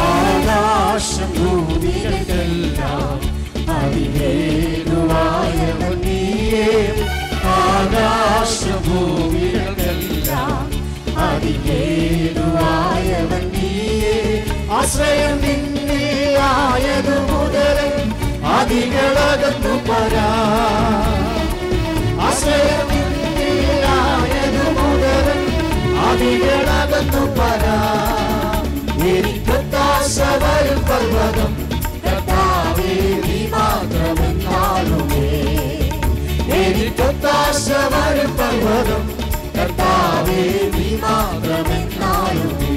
ആകാശം ഭൂമികൾക്കെല്ലാം അതിഹേതുവായവൻ നീയേ. ആകാശം ഭൂമികൾക്കെല്ലാം അതിഹേതുവായവൻ നീയേ. ആശ്രയം നിന്നിലായതു മുതൽ അതികളകന്നു പരാ. ആശ്രയം നിന്നിലായതു മുതൽ അതികളകന്നു പരാ. എനിക്കൊത്താശ വരും പർവ്വതം, കർത്താവേ നീ മാത്രമെന്നാളുമേ. എനിക്കൊത്താശ വരും പർവ്വതം, കർത്താവേ നീ മാത്രമെന്നാളുമേ.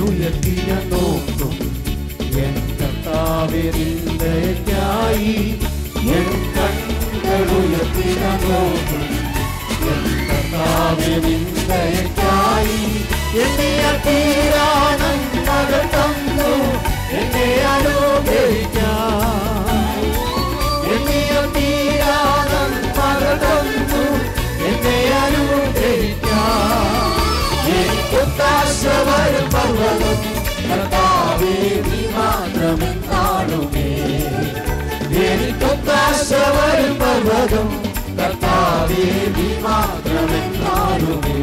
ഉയർത്തിയ നോക്കും എൻ കർത്താവേ നിന്ദയ്ക്കായി. എൻ കണ്ണുകൾ ഉയർത്തിയ നോക്കും എൻ കർത്താവേ നിന്ദയ്ക്കായി. എന്നെ തീരാനന്മകൾ തന്നു എന്നെ അനുഗ്രഹിക്കാൻ. എന്നെ തീരാനന്മകൾ തന്നു എന്നെ അനുഗ്രഹിക്കാൻ. എനിക്കൊത്താശ വരും പർവ്വതം, കർത്താവേ നീ മാത്രമെന്നാളുമേ. എനിക്കൊത്താശ വരും പർവ്വതം, കർത്താവേ നീ മാത്രമെന്നാളുമേ.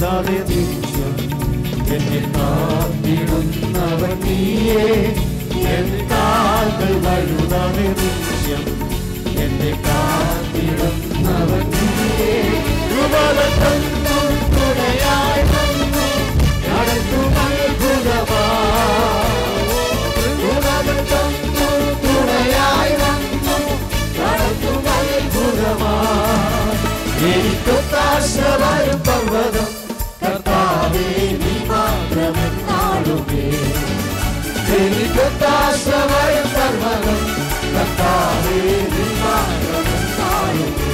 വഴുതാതെ നിത്യം എന്നെ കാത്തിടുന്നവൻ നീയേ. എൻ കാൽകൾ വഴുതാതെ നിത്യം എന്നെ കാത്തിടുന്നവൻ നീയേ. കൃപകൾക്കെന്നും തുണയായി വന്നു നടത്തും അത്ഭുതമായി. കൃപകൾക്കെന്നും തുണയായി വന്നു നടത്തും അത്ഭുതമായി. എനിക്കൊത്താശ വരും പർവ്വതം കർത്താവേ നീ മാത്രമെന്നാളുമേ. എനിക്കൊത്താശ വരും പർവ്വതം കർത്താവേ നീ മാത്രമെന്നാളുമേ.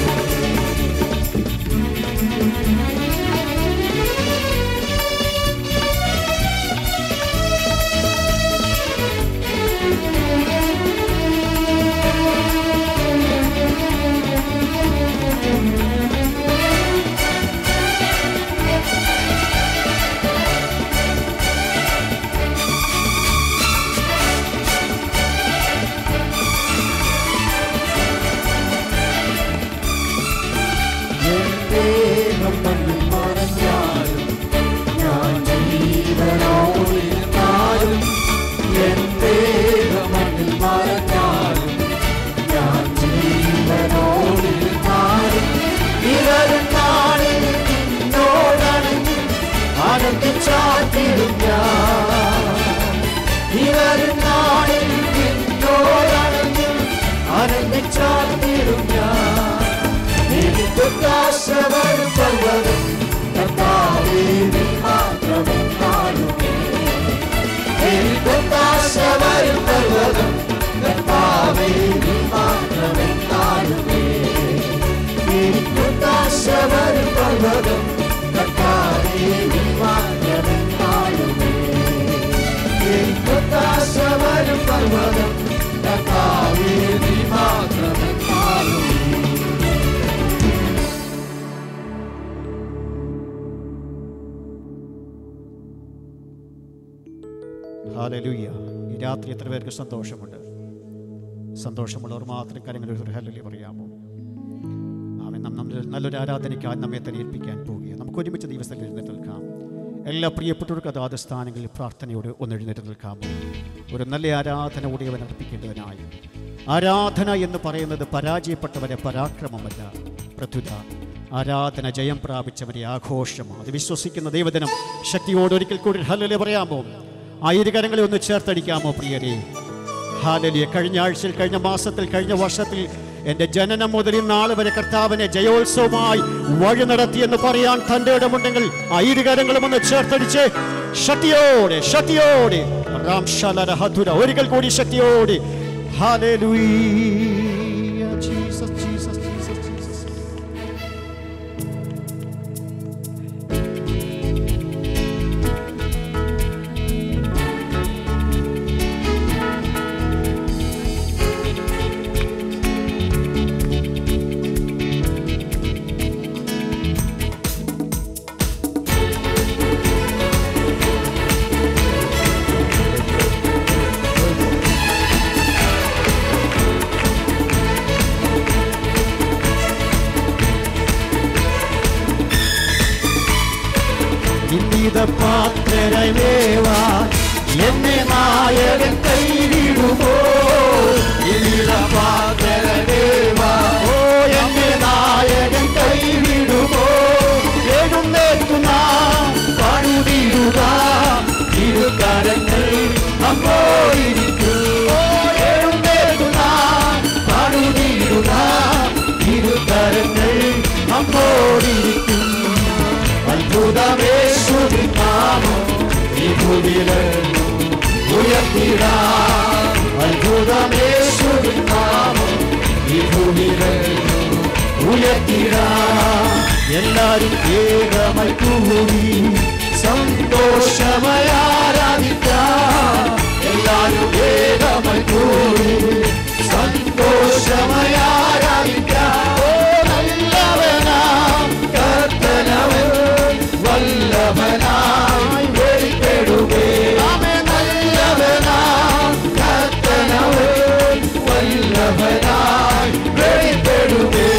ഹല്ലേലൂയ. ഈ രാത്രി എത്ര പേർക്ക് സന്തോഷമുണ്ട്? സന്തോഷമുള്ളവർ മാത്രം കാര്യങ്ങൾ ഒരു ഹല്ലേലൂയ പറയാമോ? ആമേൻ. നല്ലൊരു ആരാധനയ്ക്കായി നമ്മെ തന്നെ ഏൽപ്പിക്കാൻ പോവുകയാണ്. നമുക്ക് ഒരുമിച്ച് ദിവസത്തിൽ എഴുന്നേറ്റ് നിൽക്കാം. എല്ലാ പ്രിയപ്പെട്ടവർക്ക് അതാത് സ്ഥാനങ്ങളിൽ പ്രാർത്ഥനയോട് ഒന്ന് എഴുന്നേറ്റ് നിൽക്കാമോ? ഒരു നല്ല ആരാധന ഉടയവൻ അർപ്പിക്കേണ്ടതിനായി. ആരാധന എന്ന് പറയുന്നത് പരാജയപ്പെട്ടവരെ പരാക്രമമല്ല, പ്രത്യുത ആരാധന ജയം പ്രാപിച്ചവരെ ആഘോഷമാണ്. അത് വിശ്വസിക്കുന്ന ദൈവജനം ശക്തിയോട് ഒരിക്കൽ കൂടി ഹല്ലേലൂയ പറയാമോ? ആ ഇരുകരങ്ങളെ ഒന്ന് ചേർത്തടിക്കാമോ പ്രിയരെ? ഹല്ലേലൂയ. കഴിഞ്ഞ ആഴ്ചയിൽ, കഴിഞ്ഞ മാസത്തിൽ, കഴിഞ്ഞ വർഷത്തിൽ എൻ്റെ ജനനം മുതൽ ഇന്നാൾ വരെ കർത്താവിനെ ജയോത്സവമായി വഴി നടത്തിയെന്ന് പറയാൻ തൻ്റെ ഇടമുണ്ടെങ്കിൽ ആ ഇരുകരങ്ങളും ഒന്ന് ചേർത്തടിച്ച് ശക്തിയോടെ ശക്തിയോടെ ഒരിക്കൽ കൂടി ശക്തിയോടെ hallelujah. Jesus Jesus Jesus Jesus. പാത്രരായി മേവാൻ എന്നെ നായകൻ കൈവിടുമോ? പാത്രരായി മേവാൻ എന്നെ നായകൻ കൈവിടുമോ? എഴുന്നേറ്റുന്ന പണിതിടുക ഇരുകരങ്ങൾ നമ്മോയിരിക്കും. എഴുന്നേറ്റുന്ന പണിതിടുക ഇരുകരങ്ങൾ നമ്മോയിരിക്കും. അത്ഭുതമേശുവിൻ നാമം ഈ ഭൂമിയിലെങ്ങും ഉയർത്തിടാം. അത്ഭുതമേശുവിൻ നാമം ഈ ഭൂമിയിലെങ്ങും ഉയർത്തിടാം. എല്ലാരും ഏകമായി കൂടി സന്തോഷമായി ആരാധിക്കാം. എല്ലാരും ഏകമായി കൂടി സന്തോഷമായി ആരാധിക്കാം. നല്ലവനാം കർത്തനവൻ വല്ലഭനായി വെളിപ്പെടുകേ. നല്ലവനാം കർത്തനവൻ വല്ലഭനായി വെളിപ്പെടുകേ.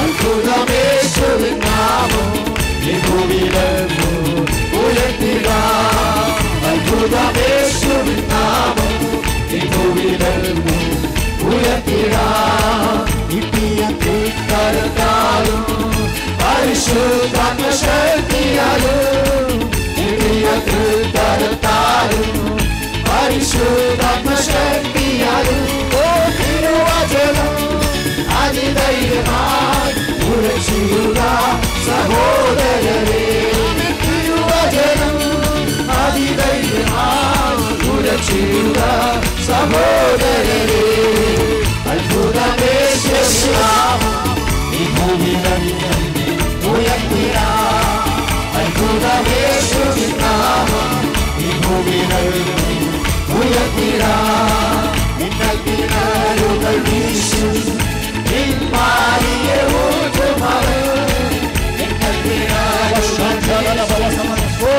അത്ഭുതമേശുവിൻ നാമം ഈ ഭൂമിയിലെ ഭൂമിയിലെങ്ങും ഉയർത്തിടാം. കിട്ടിയ തൃക്കരത്താലും പരിശുദ്ധാത്മശക്തിയാലും കിട്ടിയ തൃക്കരത്താലും പരിശുദ്ധാത്മശക്തിയാലും തിരുവചനം അതിധൈര്യമായി ഉറച്ചിടുക സഹോദരരെ. തിരുവചനം അതിധൈര്യമായി ഉറച്ചിടുക സഹോദരരെ. അത്ഭുതമേശ്വരാം ഈ ഭൂമിയിലെങ്ങും ഉയർത്തിടാം. അത്ഭുതമേശ്വരാം ഈ ഭൂമിയിലെങ്ങും ഉയർത്തിടാം. നിങ്ങൾ കിണറുകൾ വീശും പിന്മാറിയെ ഊറ്റുമവൻ. നിങ്ങൾ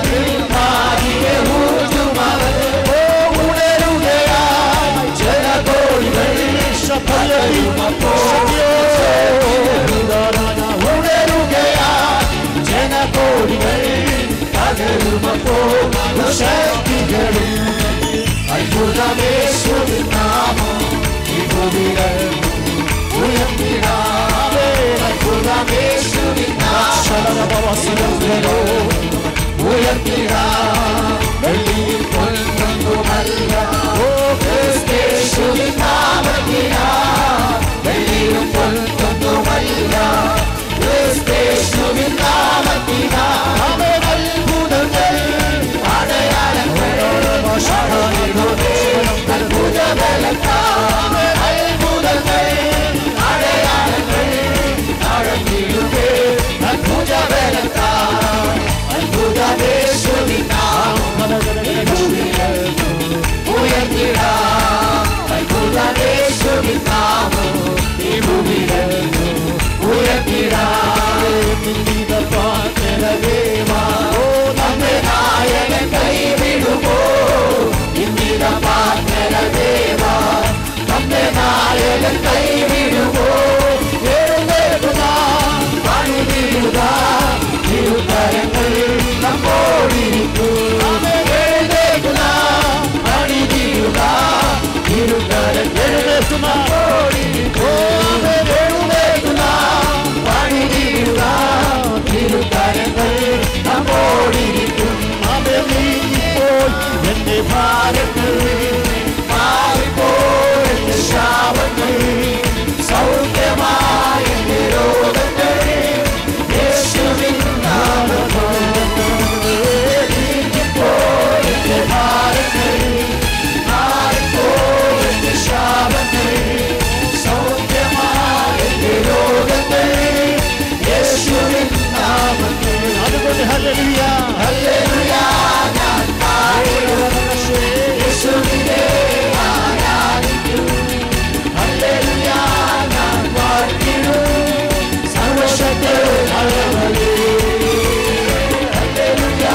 പിന്മാറിയെ ഊറ്റുമവൻ. ഉണരുകയായി ജനകോടികൾ ഉണരുകയായി ജനകോടികൾ പകരുമപ്പോൾ ശക്തികളും. അത്ഭുതമേശ്വരൻ നാമം ഈ ഭൂമിയിലെങ്ങും ഉയർത്തിടാം. അത്ഭുതമേശ്വരൻ നാമം ഉയർത്തിടാം. വെള്ളിയിൽ പൊന്നൊന്നുമല്ല ക്രിസ്തേശുവിൻ നാമത്തിനാൽ. വെള്ളിയിലും പൊന്നൊന്നുമല്ല ക്രിസ്തേശുവിൻ നാമത്തിനാൽ. അത്ഭുതങ്ങൾ അടയാളങ്ങൾ അത്ഭുതങ്ങൾ അടയാളങ്ങൾ നടത്തിയിടുകേ അത്ഭുതബലത്താൽ. അത്ഭുതമേശ്വരൻ നാമം ഉയർത്തിടാം. അത്ഭുതമേശ്വരൻ നാമം ഈ ഭൂമിയിലെങ്ങും ഉയർത്തിടാം. നമ്മെ നായകൻ കൈവിടുമോ? ഇന്ദിര പാർത്തരദേവ നമ്മെ നായകൻ കൈവിടുമോ? എഴുന്നേൽക്കുക പണിതിടുക തിരുക്കരങ്ങൾ നമ്മോടിരിക്കും. എഴുന്നേൽക്കുക പണിതിടുക തിരുക്കരങ്ങൾ നമ്മോടിരിക്കും. എഴുന്നേൽക്കുക പണിതിടുക തിരുക്കരങ്ങൾ നമ്മോടിരിക്കും. എന്റെ ഭാരങ്ങൾ മാറിപ്പോയി എന്റെ ശാപങ്ങൾ സൗഖ്യമായ എന്റെ രോഗങ്ങൾ യേശുവിൻ നാമത്തിൽ. നീങ്ങിപ്പോയി എന്റെ ഭാരങ്ങൾ മാറിപ്പോയി എന്റെ ശാപങ്ങൾ സൗഖ്യമായ എന്റെ രോഗങ്ങൾ യേശുവിൻ നാമത്തിൽ. അതുകൊണ്ട് ഹല്ലേലൂയ ഹല്ലേലൂയ ഞാൻ പാടും യേശുവിനെ ആരാധിക്കും. ഹല്ലേലൂയ ഞാൻ പാടിടും സർവശക്തനായവനെ. ഹല്ലേലൂയ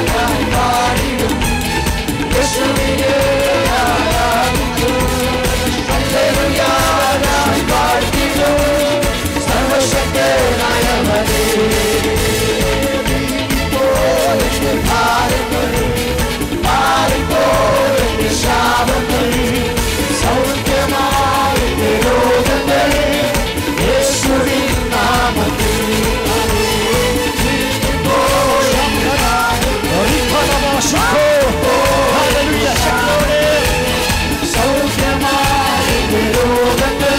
ഞാൻ പാടിടും യേശുവിനെ ആരാധിക്കും. ഹല്ലേലൂയ ഞാൻ പാടിടും സർവശക്തനായവനെ. ഭാരങ്ങൾ മാറിപ്പോയി ശാപങ്ങൾ സൗഖ്യമായ രോഗങ്ങൾ യേശുവിൻ നാമത്തിൽ. സൗഖ്യമായ രോഗങ്ങൾ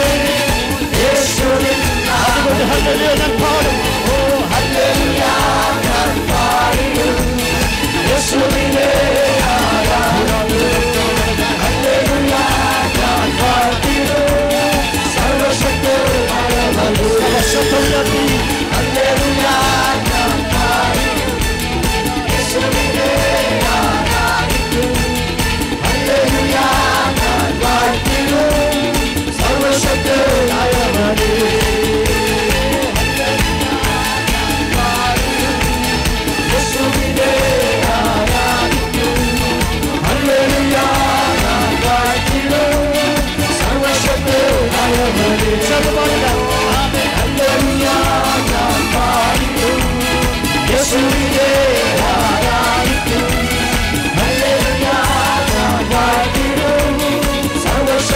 യേശുവിൻ നാമത്തിൽ. ഹല്ലേലൂയ ഞാൻ പാടിടും യേശുവിനെ ആരാധിക്കും. ഹല്ലേലൂയ ഞാൻ പാടിടും സർവശക്തനായവനെ. ഹല്ലേലൂയ ഞാൻ പാടിടും യേശുവിനെ ആരാധിക്കും. ഹല്ലേലൂയ ഞാൻ പാടിടും സർവശക്തനായവനെ. സർവശക്തനായ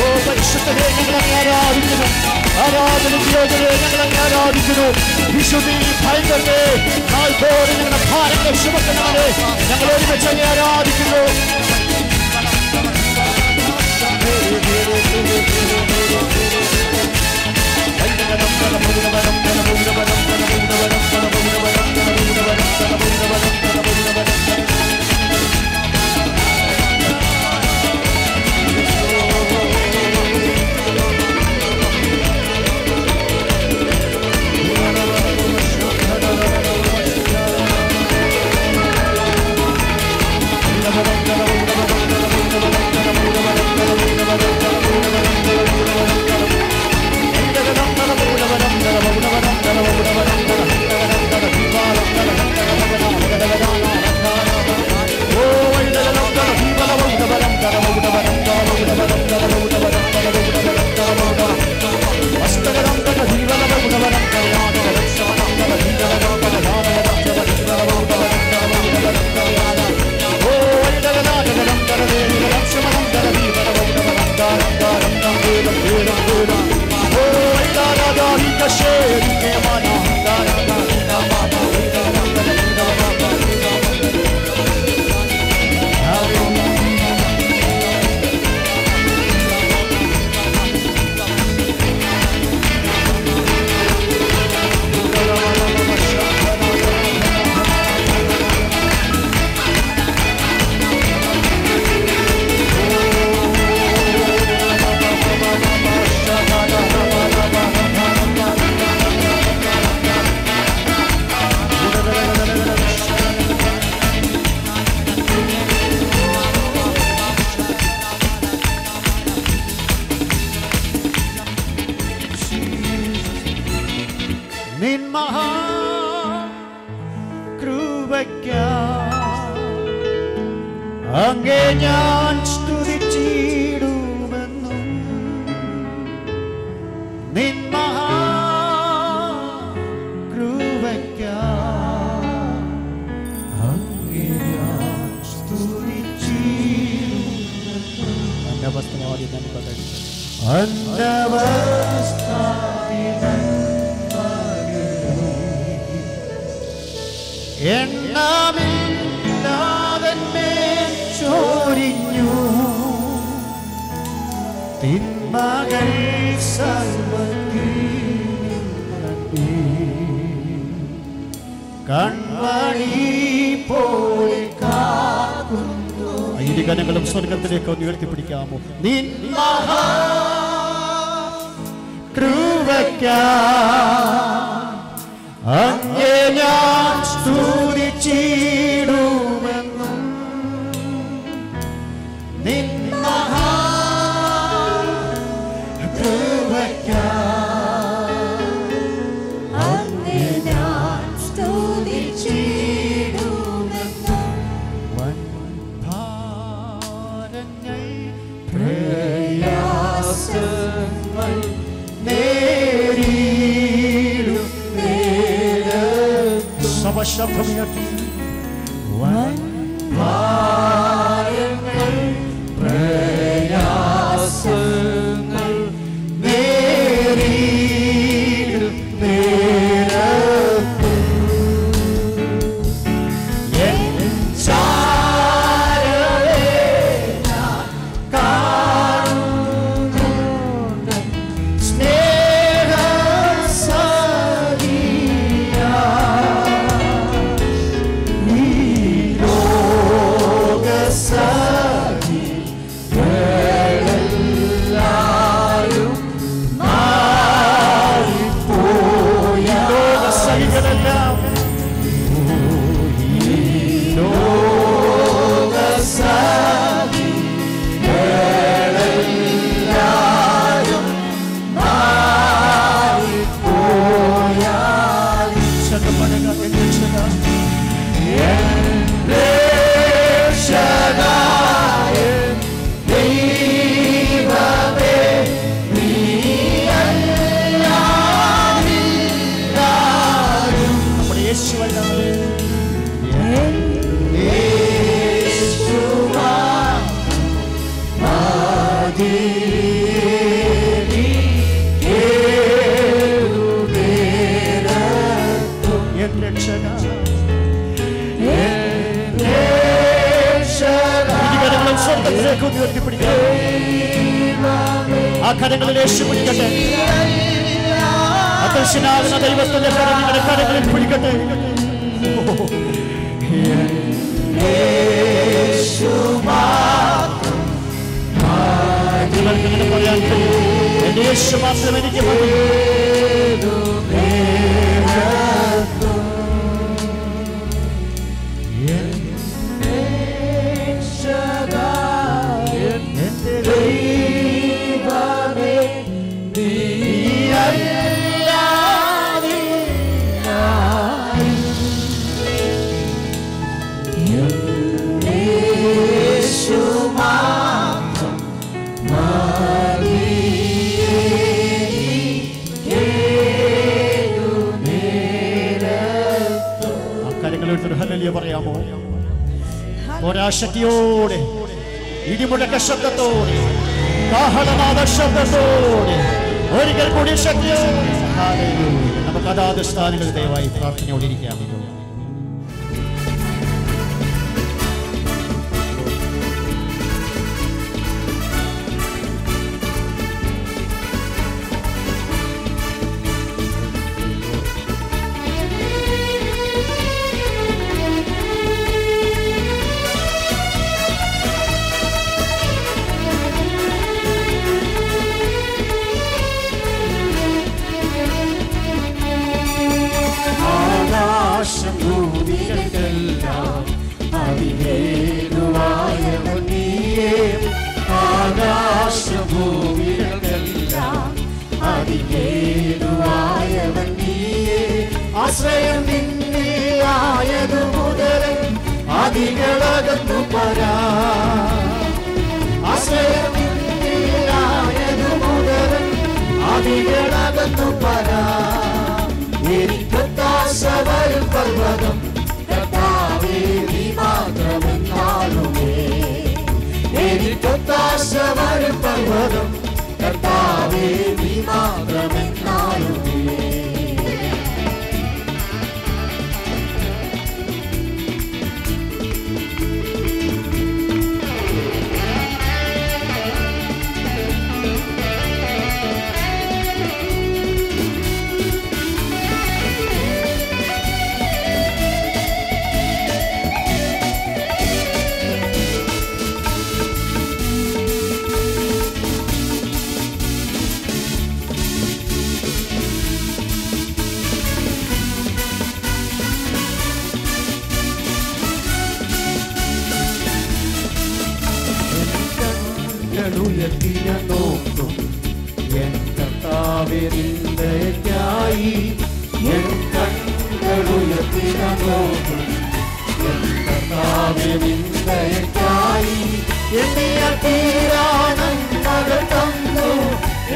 ഓ പരിശുദ്ധരെ ഞങ്ങളെ ആരാധിക്കുന്നു, ആരാധനയ്ക്ക് യോഗ്യരെ ഞങ്ങളെ ആരാധിക്കുന്നു. വിശുദ്ധി ഭയങ്കരേ നാൾത്തോടെ ഞങ്ങളുടെ ഭാരങ്ങളെ ചുമക്കുന്നവരെ ഞങ്ങൾ ഒരുമിച്ച് ആരാധിക്കുന്നു. അങ്ങേ ഞാൻ സ്തുതിച്ചിടുമെന്നും നിൻ മഹാകൃപയ്ക്കായി അങ്ങേ ഞാൻ സ്തുതിച്ചിടുമെന്നും. അന്നവസ്ത്രാദി നന്മകൾ എണ്ണമില്ലാതന്മേൽ ചോരിഞ്ഞു തിന്മകൾ കൺമണി പോലെ കാക്കുന്നു. ഇരുകരങ്ങളും സ്വർഗത്തിലേക്ക് ഒന്ന് ഉയർത്തിപ്പിടിക്കാമോ? നിൻ മഹാകൃപയ്ക്കായി അങ്ങേ ഞാൻ സ്തുതിച്ചിടുമെന്നും നിൻ മഹാകൃപയ്ക്കായി അങ്ങേ ഞാൻ സ്തുതിച്ചിടുമെന്നും. വൻഭാരങ്ങൾ പ്രയാസങ്ങൾ നേരിടും ശബ്ദമുയർത്തി വൻഭാരങ്ങൾ പ്രയാസങ്ങൾ നേരിടും നേരത്ത് എൻ ചാരവേ ഞാൻ കാണുന്നുണ്ട് സ്നേഹസഖിയാ സ്വർഗ്ഗത്തിലേക്ക് ഉയർത്തിപ്പിടിക്കാം. ആ കരങ്ങളിൽ യേശു പിടിക്കട്ടെ. അദൃശ്യനാകുന്ന ദൈവത്തിന്റെ കരം നിങ്ങളുടെ കരങ്ങളിൽ പിടിക്കട്ടെ. നിങ്ങൾക്ക് പറയാൻ കഴിയും, എന്റെ യേശു മാത്രം എനിക്ക് മതി. പറയാമോ? ഒരാശക്തിയോടെ, ഇടിമുഴക്ക ശബ്ദത്തോടെ, കാഹളനാദ ശബ്ദത്തോടെ, ഒരിക്കൽ കൂടി ശക്തിയോടെ നമുക്ക് അതാത് സ്ഥാനങ്ങളിൽ ദയവായി പ്രാർത്ഥനയോടിരിക്കാമോ? ആശ്രയം നിന്നിലായതു മുതൽ അതികളകന്നു പരാ. ആശ്രയം നിന്നിലായതു മുതൽ അതികളകന്നു പരാ. എനിക്കൊത്താശവരും പർവ്വതം കർത്താവേ നീ മാത്രമെന്നാളുമേ. എനിക്കൊത്താശവരും പർവ്വതം കർത്താവേ നീ മാത്രമെന്നാളുമേ. നോക്കും എൻ കർത്താവിനായി, എൻ കണ്ണുയർത്തിന നോക്കും എൻ കർത്താവിനായി. എന്നെ തീരാനന്മകൾ തന്നു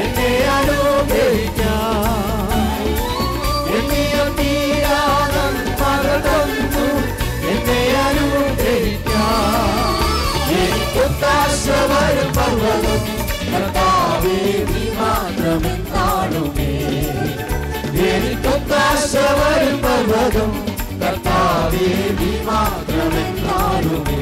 എന്നെ അനുഗ്രഹിക്കാൻ. എന്നെ തീരാനന്മകൾ തന്നു എന്നെ അനുഗ്രഹിക്കാൻ. എനിക്കൊത്താശവരും പർവ്വതം കർത്താവേ നീ മാത്രമെന്നാളുമേ. എനിക്കൊത്താശവരും പർവ്വതം കർത്താവേ നീ മാത്രമെന്നാളുമേ.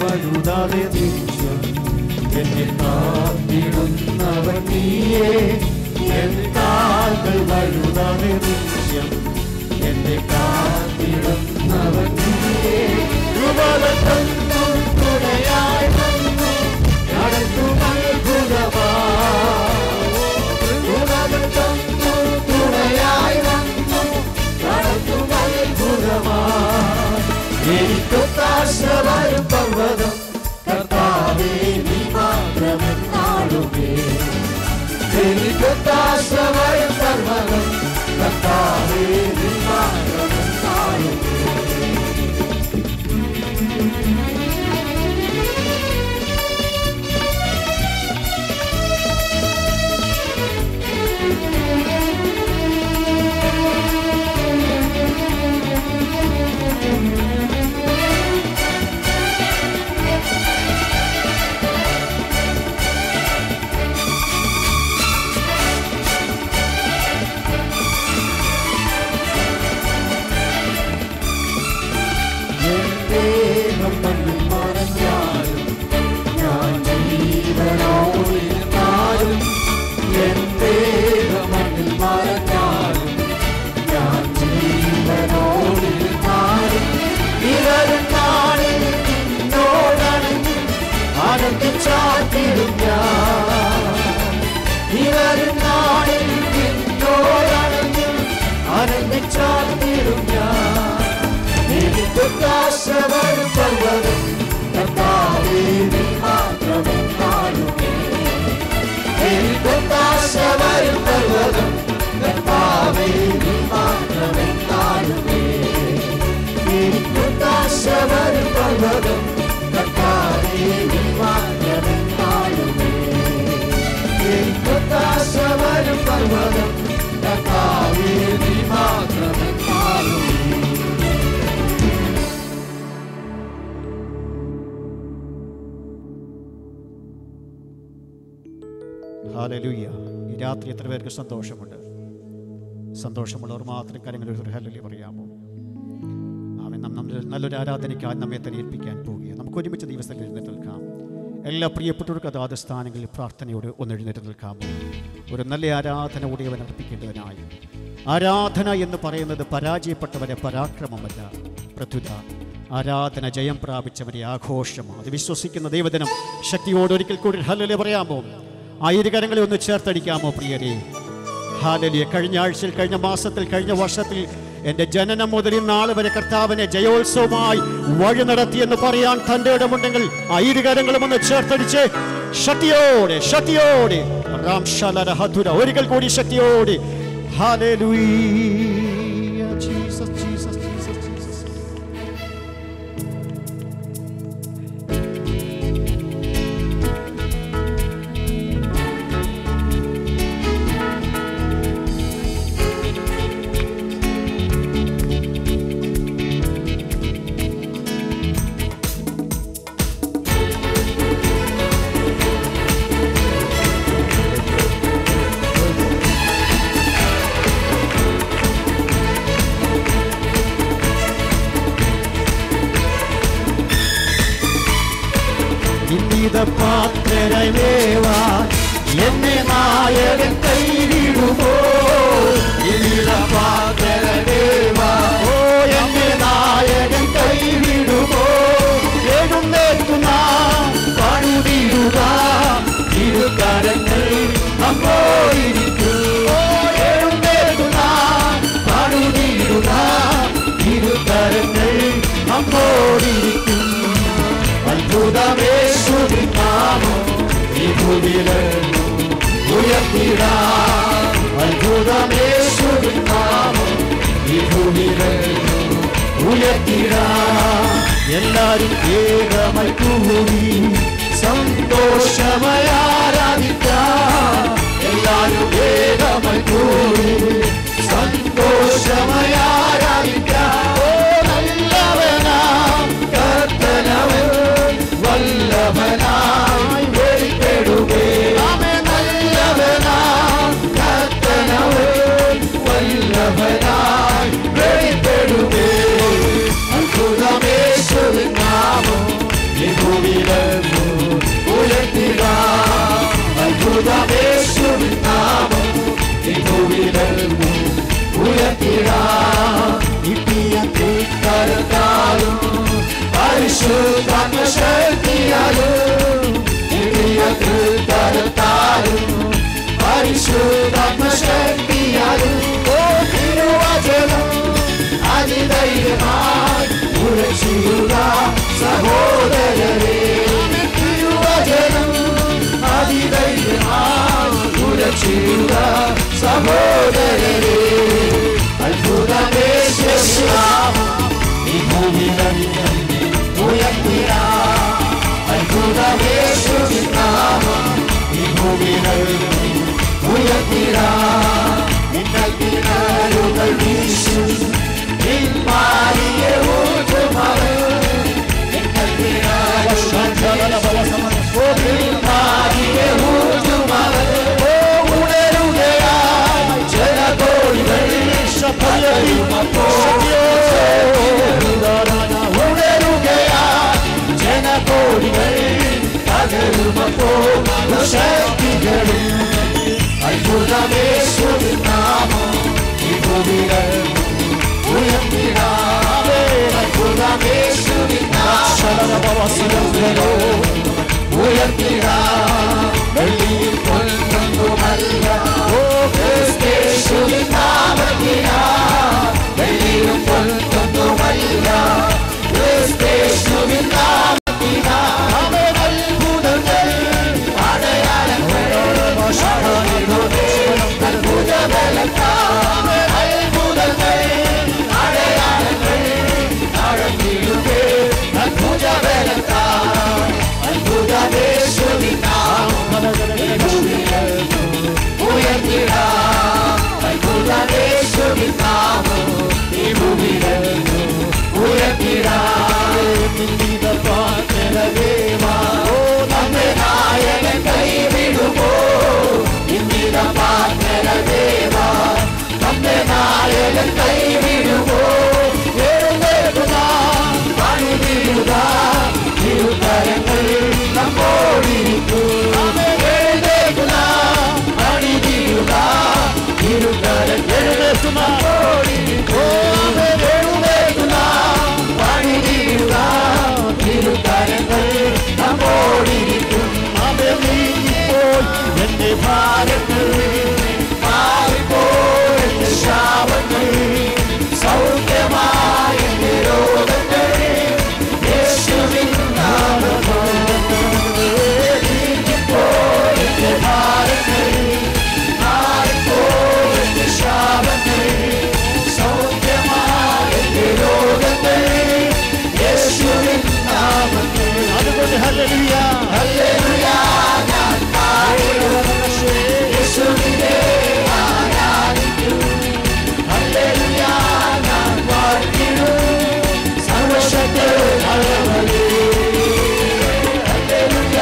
വഴുതാതെ നിത്യം എന്നെ കാത്തിടുന്നവൻ നീയേ. എൻ കാൽകൾ വഴുതാതെ നിത്യം എന്നെ കാത്തിടുന്നവൻ നീയേ. കൃപതന്നു തുണയായി വന്നു നടത്തും അത്ഭുതമായി. കൃപതന്നു തുണയായി വന്നു നടത്തും അത്ഭുതമായി. എനിക്കൊത്താശവരും എനിക്കൊത്താശവരും പർവ്വതം കർത്താവേ നീ മാത്രമേ കാണുമേ. എനിക്കൊത്താശവരും പർവ്വതം കർത്താവേ നീ മാത്രമേ കാണുമേ. എനിക്കൊത്താശവരും പർവ്വതം കർത്താവേ നീ മാത്രമേ കാണുമേ. എനിക്കൊത്താശവരും പർവ്വതം കർത്താവേ നീ മാത്രമേ കാണുമേ. ഹല്ലേലൂയ. ഈ രാത്രി എത്ര പേർക്ക് സന്തോഷമുണ്ട്? സന്തോഷമുള്ളവർ മാത്രം കാര്യങ്ങൾ ഒരു ഹല്ലേലൂയ പറയാമോ? ആമേൻ. നല്ലൊരു ആരാധനയ്ക്കായി നമ്മെ തന്നെ ഏൽപ്പിക്കാൻ പോവുകയാണ്. നമുക്ക് ഒരുമിച്ച് ദിവസത്തിൽ എഴുന്നേറ്റ് നിൽക്കാം. എല്ലാ പ്രിയപ്പെട്ടവർക്ക് അതാത് സ്ഥാനങ്ങളിൽ പ്രാർത്ഥനയോട് ഒന്ന് എഴുന്നേറ്റ് നിൽക്കാമോ? ഒരു നല്ല ആരാധന ഉടയവൻ അർപ്പിക്കേണ്ടതിനായി. ആരാധന എന്ന് പറയുന്നത് പരാജയപ്പെട്ടവരെ പരാക്രമമല്ല, പ്രത്യുത ആരാധന ജയം പ്രാപിച്ചവരെ ആഘോഷമാണ്. അത് വിശ്വസിക്കുന്ന ദൈവജനം ശക്തിയോട് ഒരിക്കൽ കൂടി ഹല്ലേലൂയ പറയാമോ? ആ ഇരുകരങ്ങളെ ഒന്ന് ചേർത്തടിക്കാമോ പ്രിയരെ? ഹല്ലേലൂയ. കഴിഞ്ഞ ആഴ്ചയിൽ, കഴിഞ്ഞ മാസത്തിൽ, കഴിഞ്ഞ വർഷത്തിൽ എൻ്റെ ജനനം മുതൽ ഇന്നാൾ വരെ കർത്താവിനെ ജയോത്സവമായി വഴി നടത്തിയെന്ന് പറയാൻ തൻ്റെ ഇടമുണ്ടെങ്കിൽ ആ ഇരുകരങ്ങളും ഒന്ന് ചേർത്തടിച്ച് ശക്തിയോടെ ശക്തിയോടെ ഒരിക്കൽ കൂടി ശക്തിയോടെ hallelujah. Jesus Jesus Jesus Jesus. പാത്രരായി മേവാൻ എന്നെ നായകൻ കൈവിടുമോ? പാത്രരായി മേവാൻ എന്നെ നായകൻ കൈവിടുമോ? എഴുന്നേറ്റുന്ന പണിതിടുക ഇരുകരങ്ങൾ നമ്മോടിരിക്കും. എഴുന്നേറ്റുന്ന പണിതിടുക ഇരുകരങ്ങൾ നമ്മോടിരിക്കും. അത്ഭുതമേശുവിൻ നാമം ഈ ഭൂമിയിലെങ്ങും ഉയർത്തിടാം. അത്ഭുതമേശുവിൻ നാമം ഈ ഭൂമിയിലെങ്ങും ഉയർത്തിടാം. എല്ലാരും ഏകമായി കൂടി സന്തോഷമായി ആരാധിക്കാം. എല്ലാരും ഏകമായി കൂടി സന്തോഷമായി ആരാധിക്കാം. നല്ലവനാം കർത്തനവൻ വല്ലഭനായി വെളിപ്പെടുകേ. നല്ലവനാം കർത്തനവൻ വല്ലഭനായി വെളിപ്പെടുകേ. അത്ഭുതമേശുവിൻ നാമം ഈ ഭൂമിയിലെങ്ങും ഉയർത്തിടാം. അത്ഭുതമേശുവിൻ നാമം ഈ ഭൂമിയിലെങ്ങും ഉയർത്തിടാം. കിട്ടിയ കരത്താലും പരിശുദ്ധാത്മശക്തിയാലും കിട്ടിയ കരത്താലും പരിശുദ്ധാത്മശക്തിയാലും തിരുവചനം അതിധൈര്യമായി ഉറച്ചിടുക സഹോദരരെ. തിരുവചനം അതിധൈര്യമായി ഉറച്ചിടുക സഹോദരരെ. അത്ഭുതമേശുവിൻ ഈ ഭൂമിയിലെങ്ങും ഉയർത്തിടാം. അത്ഭുതമേശുവിൻ നാമം ഈ ഭൂമിയിലെങ്ങും ഉയർത്തിടാം. നിങ്ങൾ കിണറുകൾ വീശും പിന്മാറിയെ ഊറ്റുമവൻ. നിങ്ങൾ പിന്മാറിയെ ഊറ്റുമവൻ. ഉണരുകയായി ജനകോടികൾ ഉണരുകയായി ജനകോടികൾ പകരുമപ്പോൾ ശക്തികളും. അത്ഭുതമേശുവിൻ നാമം ഈ ഭൂമിയിലെങ്ങും ഉയർത്തിടാം. അത്ഭുതമേശുവിൻ നാമം ഉയർത്തിടാം. വെള്ളിയിൽ പൊന്നൊന്നുമല്ല ക്രിസ്തേശുവിൻ നാമത്തിനാ. വെള്ളിയിലും പൊന്നൊന്നുമല്ല യേശുവിൻ നാമത്തിനാൽ അത്ഭുതങ്ങൾ അടയാളങ്ങൾ അത്ഭുതബലത്താൽ അത്ഭുതങ്ങൾ അടയാളങ്ങൾ നടത്തിയിടുമേ അത്ഭുതബലത്താൽ അത്ഭുതമേശുവിൻ നാമം ഉയർത്തിടാം അത്ഭുതമേശുവിൻ നാമം ഈ ഭൂമിയിൽ ഉയർത്തിടാം നമ്മെ നായകൻ കൈവിടുമോ ഇന്ദിര പാർത്തന ദേവ നമ്മെ നായകൻ കൈവിടുമോ എഴുന്നേൽക്കുക പണിതിടുക ഇരുകരങ്ങൾ നമ്മോടിരിക്കും എഴുന്നേൽക്കുക പണിതിടുക ഇരുകരങ്ങൾ നമ്മോടിരിക്കും എഴുന്നേൽക്കുക പണിതിടുക ഇരുകരങ്ങൾ നമ്മോടിരിക്കും എന്റെ ഭാരങ്ങൾ മാറിപ്പോയി എന്റെ ശാപങ്ങൾ സൗഖ്യമായ എന്റെ രോഗങ്ങൾ യേശുവിൻ നാമത്തിൽ നീങ്ങിപ്പോയി എന്റെ ഭാരങ്ങൾ മാറിപ്പോയി എന്റെ ശാപങ്ങൾ സൗഖ്യമായ എന്റെ രോഗങ്ങൾ യേശുവിൻ നാമത്തിൽ അതുകൊണ്ട് ഹല്ലേലൂയ ഹല്ലേലൂയ ഞാൻ പാടും യേശുവിനെ ആരാധിക്കും ഹല്ലേലൂയ ഞാൻ പാടും സർവശക്തനായവനെ ഹല്ലേലൂയ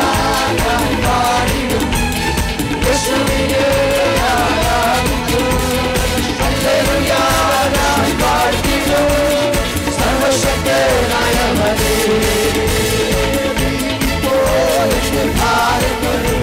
ഞാൻ പാടും യേശുവിനെ ആരാധിക്കും ഹല്ലേലൂയ ഞാൻ പാടും സർവശക്തനായവനെ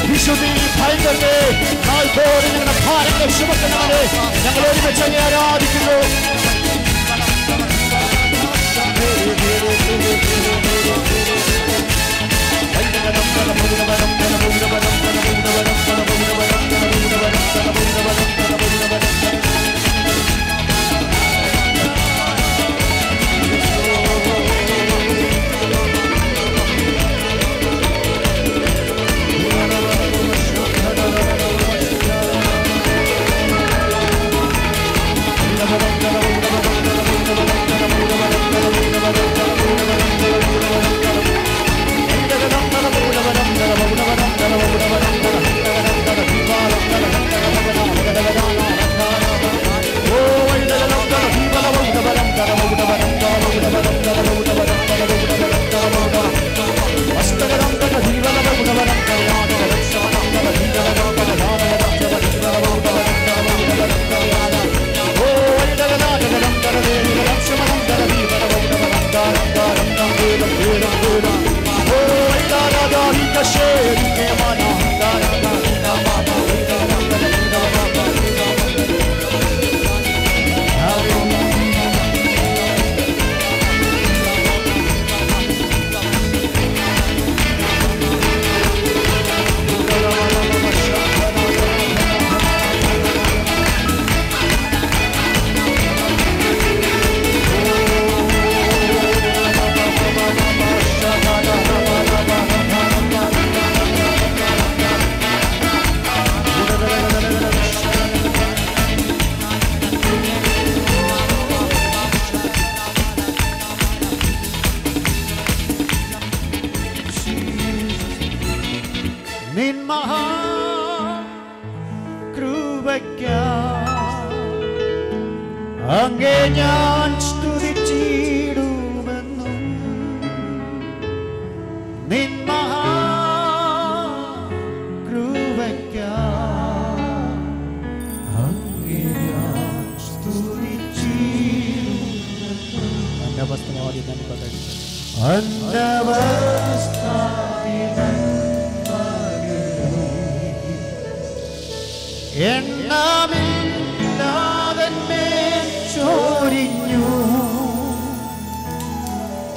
വിശുദ്ധി ഭയങ്കരേ നാൾതോറും ഞങ്ങളുടെ ഭാരങ്ങൾ ചുമക്കുന്നവരെ ഞങ്ങൾ ഒരുമിച്ച് അങ്ങ് ആരാധിക്കുന്നു. അങ്ങേ ഞാൻ സ്തുതിച്ചിടുമെന്നും നിൻ മഹാകൃപയ്ക്കായി അങ്ങേ ഞാൻ സ്തുതിച്ചിടുമെന്നും അന്നവസ്ത്രാദി നന്മകൾ എണ്ണമില്ലാതന്മേൽ ചോരിഞ്ഞു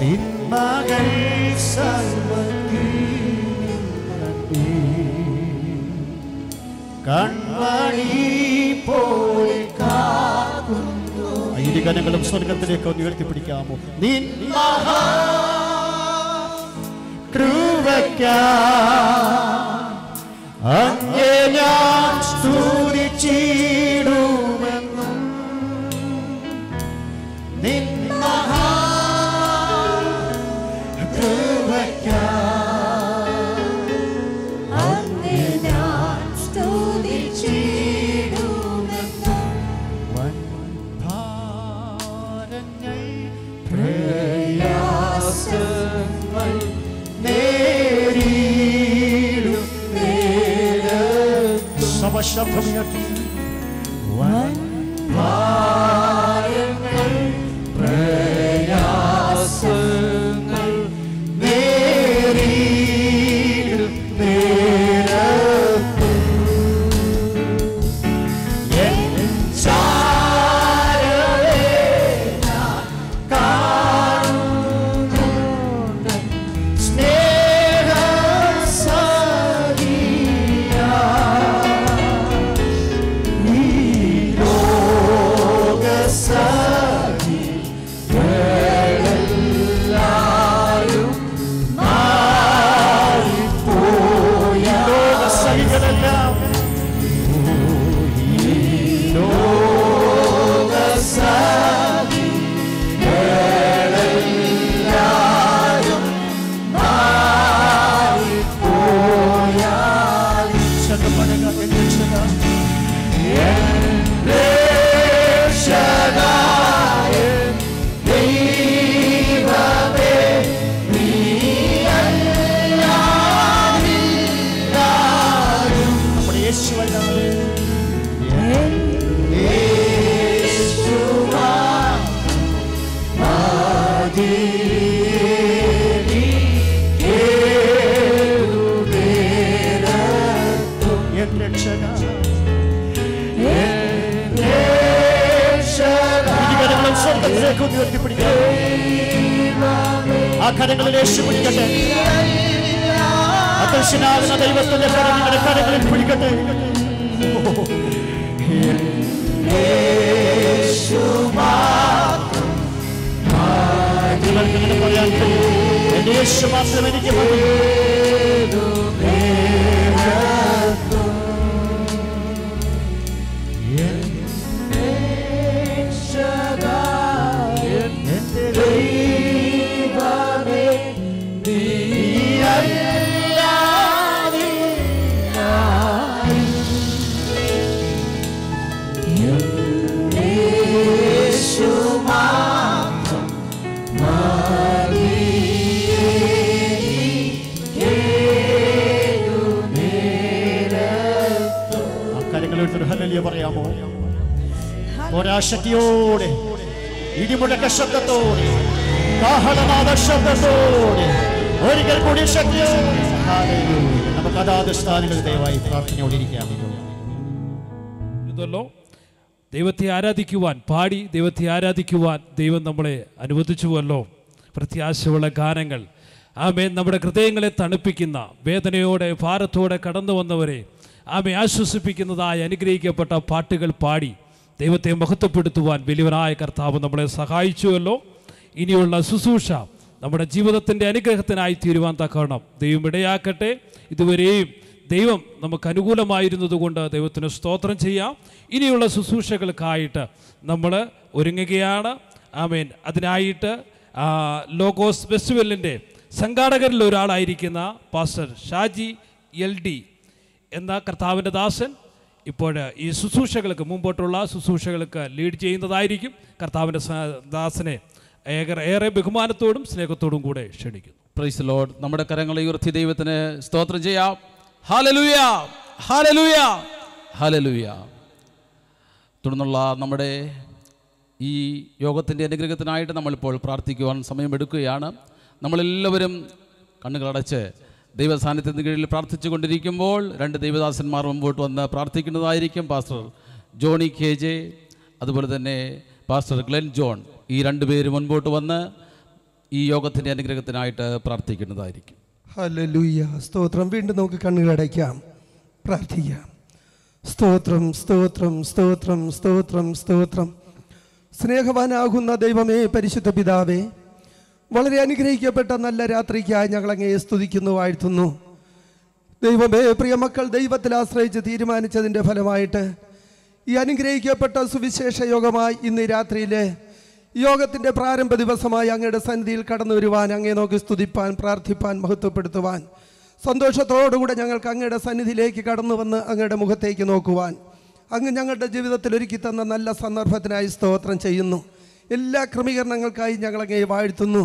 തിന്മകൾ കൺമണി പോലെ കാക്കുന്നു. ഇരുകരങ്ങളും സ്വർഗത്തിലേക്ക് ഒന്ന് ഉയർത്തിപ്പിടിക്കാമോ? നിൻ മഹാകൃപയ്ക്കായി അങ്ങേ ഞാൻ സ്തുതിച്ചിടുമെന്നും നിൻ മഹാകൃപയ്ക്കായി അങ്ങേ ഞാൻ സ്തുതിച്ചിടുമെന്നും വൻഭാരങ്ങൾ പ്രയാസങ്ങൾ നേരിടും ശബ്ദമുയർത്തി വൻഭാരങ്ങൾ പ്രയാസങ്ങൾ നേരിടും നേരത്ത് എൻ ചാരവേ ഞാൻ കാണുന്നുണ്ട് സ്നേഹസഖിയാ ആ കരങ്ങളിൽ യേശു പിടിക്കട്ടെ. അദൃശ്യനാകുന്ന ദൈവത്തിന്റെ കരം നിങ്ങളുടെ കരങ്ങളിൽ പിടിക്കട്ടെ. നിങ്ങൾക്കിങ്ങനെ പറയാൻ കഴിയും, എന്റെ യേശു മാത്രം എനിക്ക് മതി. പറയാമോ? ഒരാശക്തിയോടെ, ഇടിമുഴക്ക ശബ്ദത്തോടെ, കാഹളനാദ ശബ്ദത്തോടെ, ഒരിക്കൽ കൂടി ശക്തിയോടെ നമുക്ക് അതാത് സ്ഥാനങ്ങളിൽ ദയവായി പ്രാർത്ഥനയോടിരിക്കാമല്ലോ. ദൈവത്തെ ആരാധിക്കുവാൻ, പാടി ദൈവത്തെ ആരാധിക്കുവാൻ ദൈവം നമ്മളെ അനുവദിച്ചുവല്ലോ. പ്രത്യാശയുള്ള ഗാനങ്ങൾ, ആമേൻ, നമ്മുടെ ഹൃദയങ്ങളെ തണുപ്പിക്കുന്ന, വേദനയോടെ ഭാരത്തോടെ കടന്നു വന്നവരെ ആമേ ആശ്വസിപ്പിക്കുന്നതായ അനുഗ്രഹിക്കപ്പെട്ട പാട്ടുകൾ പാടി ദൈവത്തെ മഹത്വപ്പെടുത്തുവാൻ വലിയവനായ കർത്താവ് നമ്മളെ സഹായിച്ചുവല്ലോ. ഇനിയുള്ള ശുശ്രൂഷ നമ്മുടെ ജീവിതത്തിൻ്റെ അനുഗ്രഹത്തിനായി തീരുവാൻ തക്കവണ്ണം ദൈവം ഇടയാക്കട്ടെ. ഇതുവരെയും ദൈവം നമുക്ക് അനുകൂലമായിരുന്നതുകൊണ്ട് ദൈവത്തിന് സ്തോത്രം ചെയ്യാം. ഇനിയുള്ള ശുശ്രൂഷകൾക്കായിട്ട് നമ്മൾ ഒരുങ്ങുകയാണ്. ആമേൻ. അതിനായിട്ട് ലോഗോസ് ഫെസ്റ്റിവലിൻ്റെ സംഘാടകരിൽ ഒരാളായിരിക്കുന്ന പാസ്റ്റർ ഷാജി LD എന്ന കർത്താവിൻ്റെ ദാസൻ ഇപ്പോൾ ഈ ശുശ്രൂഷകൾക്ക്, മുമ്പോട്ടുള്ള ശുശ്രൂഷകൾക്ക് ലീഡ് ചെയ്യുന്നതായിരിക്കും. കർത്താവിൻ്റെ ദാസനെ ഏറെ ബഹുമാനത്തോടും സ്നേഹത്തോടും കൂടെ ക്ഷണിക്കുന്നു. Praise Lord. നമ്മുടെ കരങ്ങളെ ഉയർത്തി ദൈവത്തിന് സ്തോത്രം ചെയ്യാം. ഹല്ലേലൂയ, ഹല്ലേലൂയ, ഹല്ലേലൂയ. തുടർന്നുള്ള നമ്മുടെ ഈ യോഗത്തിൻ്റെ അനുഗ്രഹത്തിനായിട്ട് നമ്മളിപ്പോൾ പ്രാർത്ഥിക്കുവാൻ സമയമെടുക്കുകയാണ്. നമ്മളെല്ലാവരും കണ്ണുകളടച്ച് ദൈവ സാന്നിധ്യത്തിന് കീഴിൽ പ്രാർത്ഥിച്ചു കൊണ്ടിരിക്കുമ്പോൾ 2 ദൈവദാസന്മാർ മുമ്പോട്ട് വന്ന് പ്രാർത്ഥിക്കുന്നതായിരിക്കും. പാസ്റ്റർ ജോണി KJ, അതുപോലെ തന്നെ പാസ്റ്റർ ഗ്ലെൻ ജോൺ. ഈ 2 പേര് മുൻപോട്ട് വന്ന് ഈ യോഗത്തിൻ്റെ അനുഗ്രഹത്തിനായിട്ട് പ്രാർത്ഥിക്കുന്നതായിരിക്കും. ഹല്ലേലൂയ, സ്തോത്രം. വീണ്ടും നമുക്ക് കണ്ണുകളടയ്ക്കാം, പ്രാർത്ഥിക്കാം. സ്തോത്രം, സ്തോത്രം, സ്തോത്രം, സ്തോത്രം, സ്തോത്രം. സ്നേഹവാനാകുന്ന ദൈവമേ, പരിശുദ്ധ പിതാവേ, വളരെ അനുഗ്രഹിക്കപ്പെട്ട നല്ല രാത്രിക്കായി ഞങ്ങളങ്ങേ സ്തുതിക്കുന്നു, വാഴ്ത്തുന്നു. ദൈവമേ, പ്രിയമക്കൾ ദൈവത്തിൽ ആശ്രയിച്ച് തീരുമാനിച്ചതിൻ്റെ ഫലമായിട്ട് ഈ അനുഗ്രഹിക്കപ്പെട്ട സുവിശേഷ യോഗമായി ഇന്ന് രാത്രിയിലെ യോഗത്തിൻ്റെ പ്രാരംഭ ദിവസമായി അങ്ങയുടെ സന്നിധിയിൽ കടന്നു വരുവാൻ, അങ്ങേ നോക്കി സ്തുതിപ്പാൻ, പ്രാർത്ഥിപ്പാൻ, മഹത്വപ്പെടുത്തുവാൻ, സന്തോഷത്തോടുകൂടെ ഞങ്ങൾക്ക് അങ്ങയുടെ സന്നിധിയിലേക്ക് കടന്നു വന്ന് അങ്ങയുടെ മുഖത്തേക്ക് നോക്കുവാൻ അങ്ങ് ഞങ്ങളുടെ ജീവിതത്തിൽ ഒരുക്കി തന്ന നല്ല സന്ദർഭത്തിനായി സ്തോത്രം ചെയ്യുന്നു. എല്ലാ ക്രമീകരണങ്ങൾക്കായി ഞങ്ങളങ്ങേ വാഴ്ത്തുന്നു.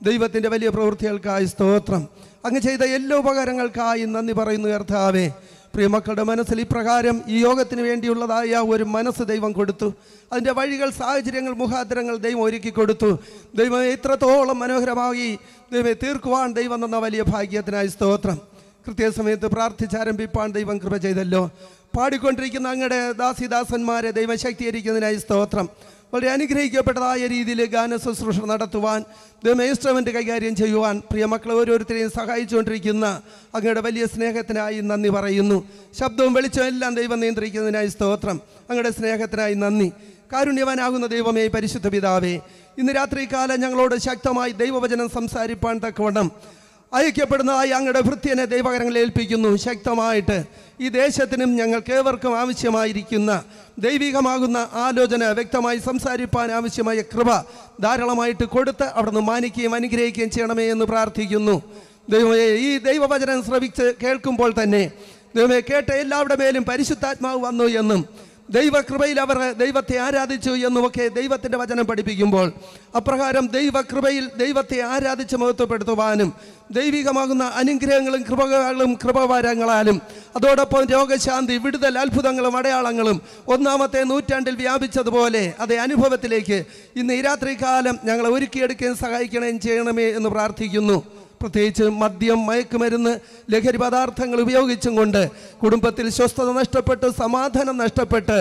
ദൈവത്തിൻ്റെ വലിയ പ്രവൃത്തികൾക്കായി സ്തോത്രം. അങ്ങ് ചെയ്ത എല്ലാ ഉപകാരങ്ങൾക്കായി നന്ദി പറയുന്നു കർത്താവേ. പ്രിയമക്കളുടെ മനസ്സിൽ ഇപ്രകാരം ഈ യോഗത്തിന് വേണ്ടിയുള്ളതായ ഒരു മനസ്സ് ദൈവം കൊടുത്തു. അതിൻ്റെ വഴികൾ, സാഹചര്യങ്ങൾ, മുഖാന്തരങ്ങൾ ദൈവം ഒരുക്കി കൊടുത്തു. ദൈവം ഇത്രത്തോളം മനോഹരമായി ദൈവം തീർക്കുവാൻ ദൈവം തന്ന വലിയ ഭാഗ്യത്തിനായി സ്തോത്രം. കൃത്യസമയത്ത് പ്രാർത്ഥിച്ചാരംഭിപ്പാൻ ദൈവം കൃപ ചെയ്തല്ലോ. പാടിക്കൊണ്ടിരിക്കുന്ന അങ്ങയുടെ ദാസിദാസന്മാരെ ദൈവം ശക്തീകരിക്കുന്നതിനായി സ്തോത്രം. വളരെ അനുഗ്രഹിക്കപ്പെട്ടതായ രീതിയിൽ ഗാന ശുശ്രൂഷ നടത്തുവാൻ, ദൈവം ഇൻസ്ട്രുമെൻ്റ് കൈകാര്യം ചെയ്യുവാൻ പ്രിയമക്കളെ ഓരോരുത്തരെയും സഹായിച്ചുകൊണ്ടിരിക്കുന്ന അങ്ങയുടെ വലിയ സ്നേഹത്തിനായി നന്ദി പറയുന്നു. ശബ്ദവും വെളിച്ചവും എല്ലാം ദൈവം നിയന്ത്രിക്കുന്നതിനായി സ്തോത്രം. അങ്ങയുടെ സ്നേഹത്തിനായി നന്ദി. കാരുണ്യവാനാകുന്ന ദൈവമേ, പരിശുദ്ധ പിതാവേ, ഇന്ന് രാത്രികാലം ഞങ്ങളോട് ശക്തമായി ദൈവവചനം സംസാരിപ്പാൻ തക്കവണ്ണം അയക്കപ്പെടുന്നതായി അങ്ങയുടെ ഭൃത്യനെ ദൈവകരങ്ങളിൽ ഏൽപ്പിക്കുന്നു. ശക്തമായിട്ട് ഈ ദേശത്തിനും ഞങ്ങൾക്കേവർക്കും ആവശ്യമായിരിക്കുന്ന ദൈവികമാകുന്ന ആലോചന വ്യക്തമായി സംസാരിപ്പാൻ ആവശ്യമായ കൃപ ധാരാളമായിട്ട് കൊടുത്ത് അവിടുന്ന് മാനിക്കുകയും അനുഗ്രഹിക്കുകയും ചെയ്യണമേ എന്ന് പ്രാർത്ഥിക്കുന്നു. ദൈവമേ, ഈ ദൈവവചനം ശ്രവിച്ച് കേൾക്കുമ്പോൾ തന്നെ ദൈവമേ, കേട്ട എല്ലാവരുടെ മേലും പരിശുദ്ധാത്മാവ് വന്നു എന്നും ദൈവകൃപയിൽ അവർ ദൈവത്തെ ആരാധിച്ചു എന്നുമൊക്കെ ദൈവത്തിൻ്റെ വചനം പഠിപ്പിക്കുമ്പോൾ അപ്രകാരം ദൈവകൃപയിൽ ദൈവത്തെ ആരാധിച്ച് മഹത്വപ്പെടുത്തുവാനും ദൈവികമാകുന്ന അനുഗ്രഹങ്ങളും കൃപകളും കൃപവരങ്ങളാലും അതോടൊപ്പം രോഗശാന്തി, വിടുതൽ, അത്ഭുതങ്ങളും അടയാളങ്ങളും 1-ാമത്തെ നൂറ്റാണ്ടിൽ വ്യാപിച്ചതുപോലെ അതേ അനുഭവത്തിലേക്ക് ഇന്ന് ഈ രാത്രികാലം ഞങ്ങളെ ഒരുക്കിയെടുക്കുകയും സഹായിക്കുകയും ചെയ്യണമേ എന്ന് പ്രാർത്ഥിക്കുന്നു. പ്രത്യേകിച്ച് മദ്യം, മയക്കുമരുന്ന്, ലഹരി പദാർത്ഥങ്ങൾ ഉപയോഗിച്ചും കൊണ്ട് കുടുംബത്തിൽ സ്വസ്ഥത നഷ്ടപ്പെട്ട് സമാധാനം നഷ്ടപ്പെട്ട്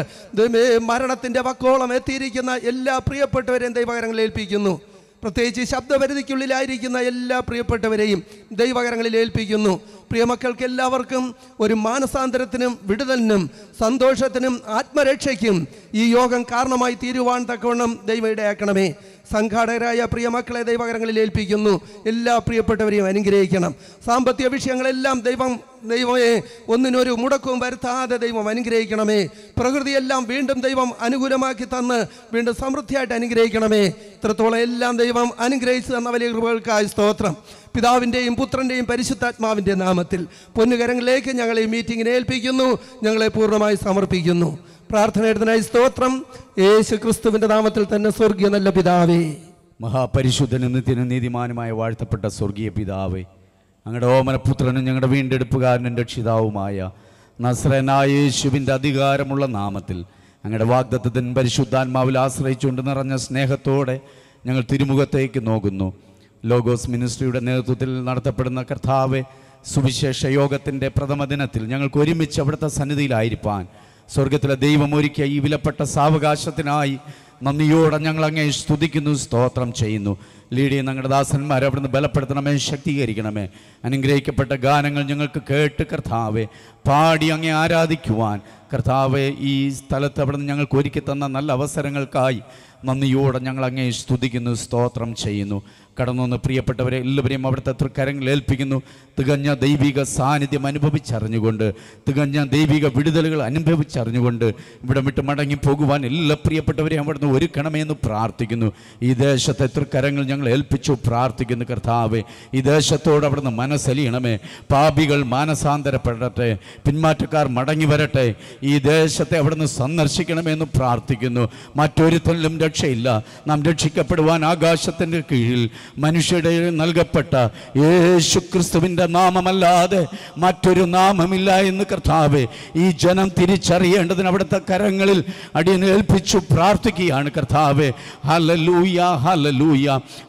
മരണത്തിൻ്റെ വക്കോളം എത്തിയിരിക്കുന്ന എല്ലാ പ്രിയപ്പെട്ടവരെയും ദൈവകരങ്ങളിൽ ഏൽപ്പിക്കുന്നു. പ്രത്യേകിച്ച് ശബ്ദപരിധിക്കുള്ളിലായിരിക്കുന്ന എല്ലാ പ്രിയപ്പെട്ടവരെയും ദൈവകരങ്ങളിൽ ഏൽപ്പിക്കുന്നു. പ്രിയമക്കൾക്ക് എല്ലാവർക്കും ഒരു മാനസാന്തരത്തിനും വിടുതലിനും സന്തോഷത്തിനും ആത്മരക്ഷയ്ക്കും ഈ യോഗം കാരണമായി തീരുവാൻ തക്കവണ്ണം ദൈവം ഇടയാക്കണമേ. സംഘാടകരായ പ്രിയമക്കളെ ദൈവകരങ്ങളിൽ ഏൽപ്പിക്കുന്നു. എല്ലാ പ്രിയപ്പെട്ടവരെയും അനുഗ്രഹിക്കണം. സാമ്പത്തിക വിഷയങ്ങളെല്ലാം ദൈവമേ ഒന്നിനൊരു മുടക്കവും വരുത്താതെ ദൈവം അനുഗ്രഹിക്കണമേ. പ്രകൃതിയെല്ലാം വീണ്ടും ദൈവം അനുകൂലമാക്കി തന്ന് വീണ്ടും സമൃദ്ധിയായിട്ട് അനുഗ്രഹിക്കണമേ. ഇത്രത്തോളം എല്ലാം ദൈവം അനുഗ്രഹിച്ചു തന്ന വലിയ കൃപകൾക്കായി സ്തോത്രം. പിതാവിൻ്റെയും പുത്രൻ്റെയും പരിശുദ്ധാത്മാവിൻ്റെ നാമത്തിൽ പൊന്നുകരങ്ങളിലേക്ക് ഞങ്ങൾ ഈ മീറ്റിങ്ങിനെ ഏൽപ്പിക്കുന്നു. ഞങ്ങളെ പൂർണ്ണമായി സമർപ്പിക്കുന്നു. പ്രാർത്ഥനയിടത്തിനായി സ്തോത്രം. യേശു ക്രിസ്തുവിൻ്റെ നാമത്തിൽ തന്നെ. സ്വർഗീയ നല്ല പിതാവേ, മഹാപരിശുദ്ധനും നിത്യനും നീതിമാനുമായ വാഴ്ത്തപ്പെട്ട സ്വർഗീയ പിതാവേ, ഞങ്ങളുടെ ഓമനപുത്രനും ഞങ്ങളുടെ വീണ്ടെടുപ്പുകാരനും രക്ഷിതാവുമായ നസ്രനായ യേശുവിൻ്റെ അധികാരമുള്ള നാമത്തിൽ ഞങ്ങളുടെ വാഗ്ദത്തത്തിൻ പരിശുദ്ധാത്മാവിൽ ആശ്രയിച്ചുകൊണ്ട് നിറഞ്ഞ സ്നേഹത്തോടെ ഞങ്ങൾ തിരുമുഖത്തേക്ക് നോക്കുന്നു. ലോഗോസ് മിനിസ്ട്രിയുടെ നേതൃത്വത്തിൽ നടത്തപ്പെടുന്ന കർത്താവെ സുവിശേഷ യോഗത്തിൻ്റെ പ്രഥമ ദിനത്തിൽ ഞങ്ങൾക്ക് ഒരുമിച്ച് അവിടുത്തെ സന്നിധിയിലായിരിക്കാൻ സ്വർഗത്തിലെ ദൈവം ഒരുക്കിയ ഈ വിലപ്പെട്ട സാവകാശത്തിനായി നന്ദിയോടെ ഞങ്ങൾ അങ്ങേ സ്തുതിക്കുന്നു, സ്തോത്രം ചെയ്യുന്നു. ലീഡിയ ഞങ്ങളുടെ ദാസന്മാരെ അവിടുന്ന് ബലപ്പെടുത്തണമേ, ശക്തീകരിക്കണമേ. അനുഗ്രഹിക്കപ്പെട്ട ഗാനങ്ങൾ ഞങ്ങൾക്ക് കേട്ട് കർത്താവെ പാടി അങ്ങേ ആരാധിക്കുവാൻ കർത്താവെ ഈ സ്ഥലത്ത് അവിടുന്ന് ഞങ്ങൾക്ക് ഒരുക്കി തന്ന നല്ല അവസരങ്ങൾക്കായി നന്ദിയോടെ ഞങ്ങൾ അങ്ങേ സ്തുതിക്കുന്നു, സ്തോത്രം ചെയ്യുന്നു. കടന്നു വന്ന് പ്രിയപ്പെട്ടവരെ എല്ലാവരെയും അവിടുത്തെ തൃക്കരങ്ങളിൽ ഏൽപ്പിക്കുന്നു. തികഞ്ഞ ദൈവിക സാന്നിധ്യം അനുഭവിച്ചറിഞ്ഞുകൊണ്ട്, തികഞ്ഞ ദൈവിക വിടുതലുകൾ അനുഭവിച്ചറിഞ്ഞുകൊണ്ട് ഇവിടെ വിട്ട് മടങ്ങിപ്പോകുവാൻ എല്ലാ പ്രിയപ്പെട്ടവരെയും അവിടുന്ന് ഒരുക്കണമെന്ന് പ്രാർത്ഥിക്കുന്നു. ഈ ദേശത്തെ തൃക്കരങ്ങൾ ഞങ്ങൾ ഏൽപ്പിച്ചു പ്രാർത്ഥിക്കുന്നു. കർത്താവെ ഈ ദേശത്തോട് അവിടുന്ന് മനസ്സലിയണമേ. പാപികൾ മാനസാന്തരപ്പെടട്ടെ, പിന്മാറ്റക്കാർ മടങ്ങി വരട്ടെ. ഈ ദേശത്തെ അവിടുന്ന് സന്ദർശിക്കണമെന്ന് പ്രാർത്ഥിക്കുന്നു. മറ്റൊരുത്തനിലും രക്ഷയില്ല. നാം രക്ഷിക്കപ്പെടുവാൻ ആകാശത്തിൻ്റെ കീഴിൽ മനുഷ്യരുടെ നൽകപ്പെട്ട യേശു ക്രിസ്തുവിൻ്റെ നാമമല്ലാതെ മറ്റൊരു നാമമില്ല എന്ന് കർത്താവെ ഈ ജനം തിരിച്ചറിയേണ്ടതിന് അവിടുത്തെ കരങ്ങളിൽ അടിയനെ ഏൽപ്പിച്ചു പ്രാർത്ഥിക്കുകയാണ്. കർത്താവെ ഹല്ലേലൂയ, ഹല്ലേലൂയ.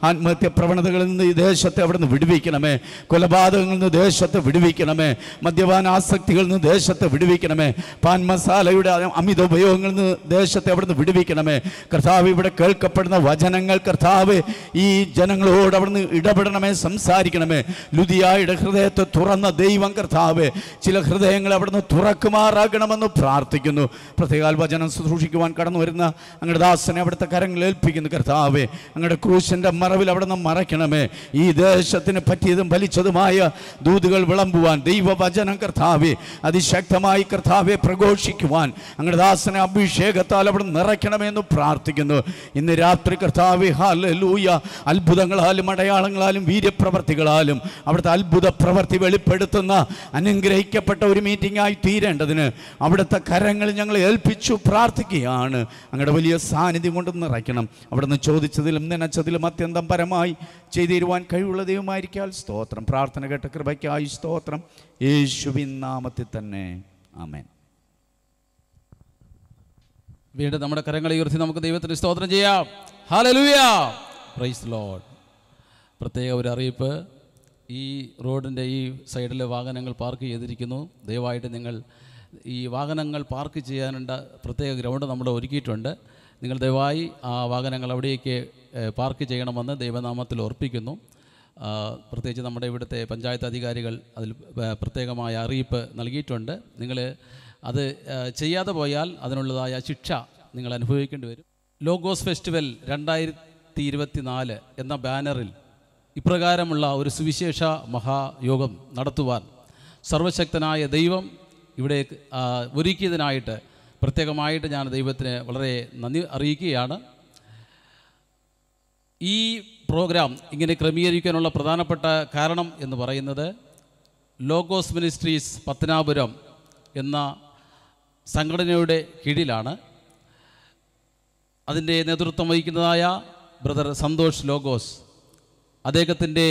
ആത്മഹത്യ പ്രവണതകളിൽ നിന്ന് ഈ ദേശത്തെ അവിടുന്ന് വിടുവിക്കണമേ. കൊലപാതകങ്ങളിൽ നിന്ന് ദേശത്തെ വിടുവിക്കണമേ. മദ്യപാന ആസക്തികളിൽ നിന്ന് ദേശത്തെ വിടുവിക്കണമേ. പാൻ മസാലയുടെ അമിത ഉപയോഗങ്ങളിൽ നിന്ന് ദേശത്തെ അവിടുന്ന് വിടുവിക്കണമേ. കർത്താവ് ഇവിടെ കേൾക്കപ്പെടുന്ന വചനങ്ങൾ കർത്താവ് ഈ ജനങ്ങളോട് അവിടുന്ന് ഇടപെടണമേ, സംസാരിക്കണമേ. ലുദിയായുടെ ഹൃദയത്തെ തുറന്ന ദൈവം കർത്താവ് ചില ഹൃദയങ്ങൾ അവിടുന്ന് തുറക്കുമാറാകണമെന്ന് പ്രാർത്ഥിക്കുന്നു. പ്രത്യേകാൽ വചനം ശുശ്രൂഷിക്കുവാൻ കടന്നു വരുന്ന അങ്ങയുടെ ദാസനെ അവിടുത്തെ കരങ്ങളിൽ ഏൽപ്പിക്കുന്നു. കർത്താവെ അങ്ങയുടെ ക്രൂശിൻ്റെ മറവിൽ അവിടുന്ന് മറയ്ക്കണമേ. ഈ ദേശത്തിന് പറ്റിയതും ഫലിച്ചതുമായ ദൂതുകൾ വിളമ്പുവാൻ ദൈവവചനം കർത്താവെ അതിശക്തമായി കർത്താവെ പ്രഘോഷിക്കുവാൻ അങ്ങയുടെ ദാസനെ അഭിഷേകത്താൽ അവിടുന്ന് നിറയ്ക്കണമെന്ന് പ്രാർത്ഥിക്കുന്നു. ഇന്ന് രാത്രി കർത്താവെ ഹല്ലേലൂയ അത്ഭുതങ്ങളാലും അടയാളങ്ങളാലും വീര്യപ്രവർത്തികളാലും അവിടുത്തെ അത്ഭുത പ്രവർത്തി വെളിപ്പെടുത്തുന്ന അനുഗ്രഹിക്കപ്പെട്ട ഒരു മീറ്റിംഗ് ആയി തീരേണ്ടതിന് അവിടുത്തെ കരങ്ങളിൽ ഞങ്ങൾ ഏൽപ്പിച്ചു പ്രാർത്ഥിക്കുകയാണ്. അങ്ങയുടെ വലിയ സാന്നിധ്യം കൊണ്ട് നിറയ്ക്കണം. അവിടുന്ന് ചോദിച്ചതിലും നനച്ചതിലും അത്യന്തം പരമായി ചെയ്തു തരുവാൻ കഴിവുള്ള ദൈവമായിരിക്കാൽ സ്തോത്രം. പ്രാർത്ഥന കേട്ട കൃപയ്ക്കായി സ്തോത്രം. യേശുവിൻ നാമത്തിൽ തന്നെ ആമേൻ. വീണ്ടും നമ്മുടെ കരങ്ങളെ ഉയർത്തി നമുക്ക് ദൈവത്തിന് സ്തോത്രം ചെയ്യാം. ഹല്ലേലൂയ, പ്രൈസ് ലോർഡ്. പ്രത്യേക ഒരു അറിയിപ്പ്, ഈ റോഡിൻ്റെ ഈ സൈഡിൽ വാഹനങ്ങൾ പാർക്ക് ചെയ്തിരിക്കുന്നു. ദയവായിട്ട് നിങ്ങൾ ഈ വാഹനങ്ങൾ പാർക്ക് ചെയ്യാനുള്ള പ്രത്യേക ഗ്രൗണ്ട് നമ്മൾ ഒരുക്കിയിട്ടുണ്ട്. നിങ്ങൾ ദയവായി ആ വാഹനങ്ങൾ അവിടേക്ക് പാർക്ക് ചെയ്യണമെന്ന് ദൈവനാമത്തിൽ ഓർപ്പിക്കുന്നു. പ്രത്യേകിച്ച് നമ്മുടെ ഇവിടുത്തെ പഞ്ചായത്ത് അധികാരികൾ അതിൽ പ്രത്യേകമായ അറിയിപ്പ് നൽകിയിട്ടുണ്ട്. നിങ്ങൾ അത് ചെയ്യാതെ പോയാൽ അതിനുള്ളതായ ശിക്ഷ നിങ്ങൾ അനുഭവിക്കേണ്ടി വരും. ലോഗോസ് ഫെസ്റ്റിവൽ 2024 എന്ന ബാനറിൽ ഇപ്രകാരമുള്ള ഒരു സുവിശേഷ മഹായോഗം നടത്തുവാൻ സർവശക്തനായ ദൈവം ഇവിടെ ഒരുക്കിയതിനായിട്ട് പ്രത്യേകമായിട്ട് ഞാൻ ദൈവത്തിന് വളരെ നന്ദി അറിയിക്കുകയാണ്. ഈ പ്രോഗ്രാം ഇങ്ങനെ ക്രമീകരിക്കാനുള്ള പ്രധാനപ്പെട്ട കാരണം എന്ന് പറയുന്നത് ലോഗോസ് മിനിസ്ട്രീസ് പത്തനാപുരം എന്ന സംഘടനയുടെ കീഴിലാണ്. അതിൻ്റെ നേതൃത്വം വഹിക്കുന്നതായ ബ്രദർ സന്തോഷ് ലോഗോസ്, അദ്ദേഹത്തിൻ്റെ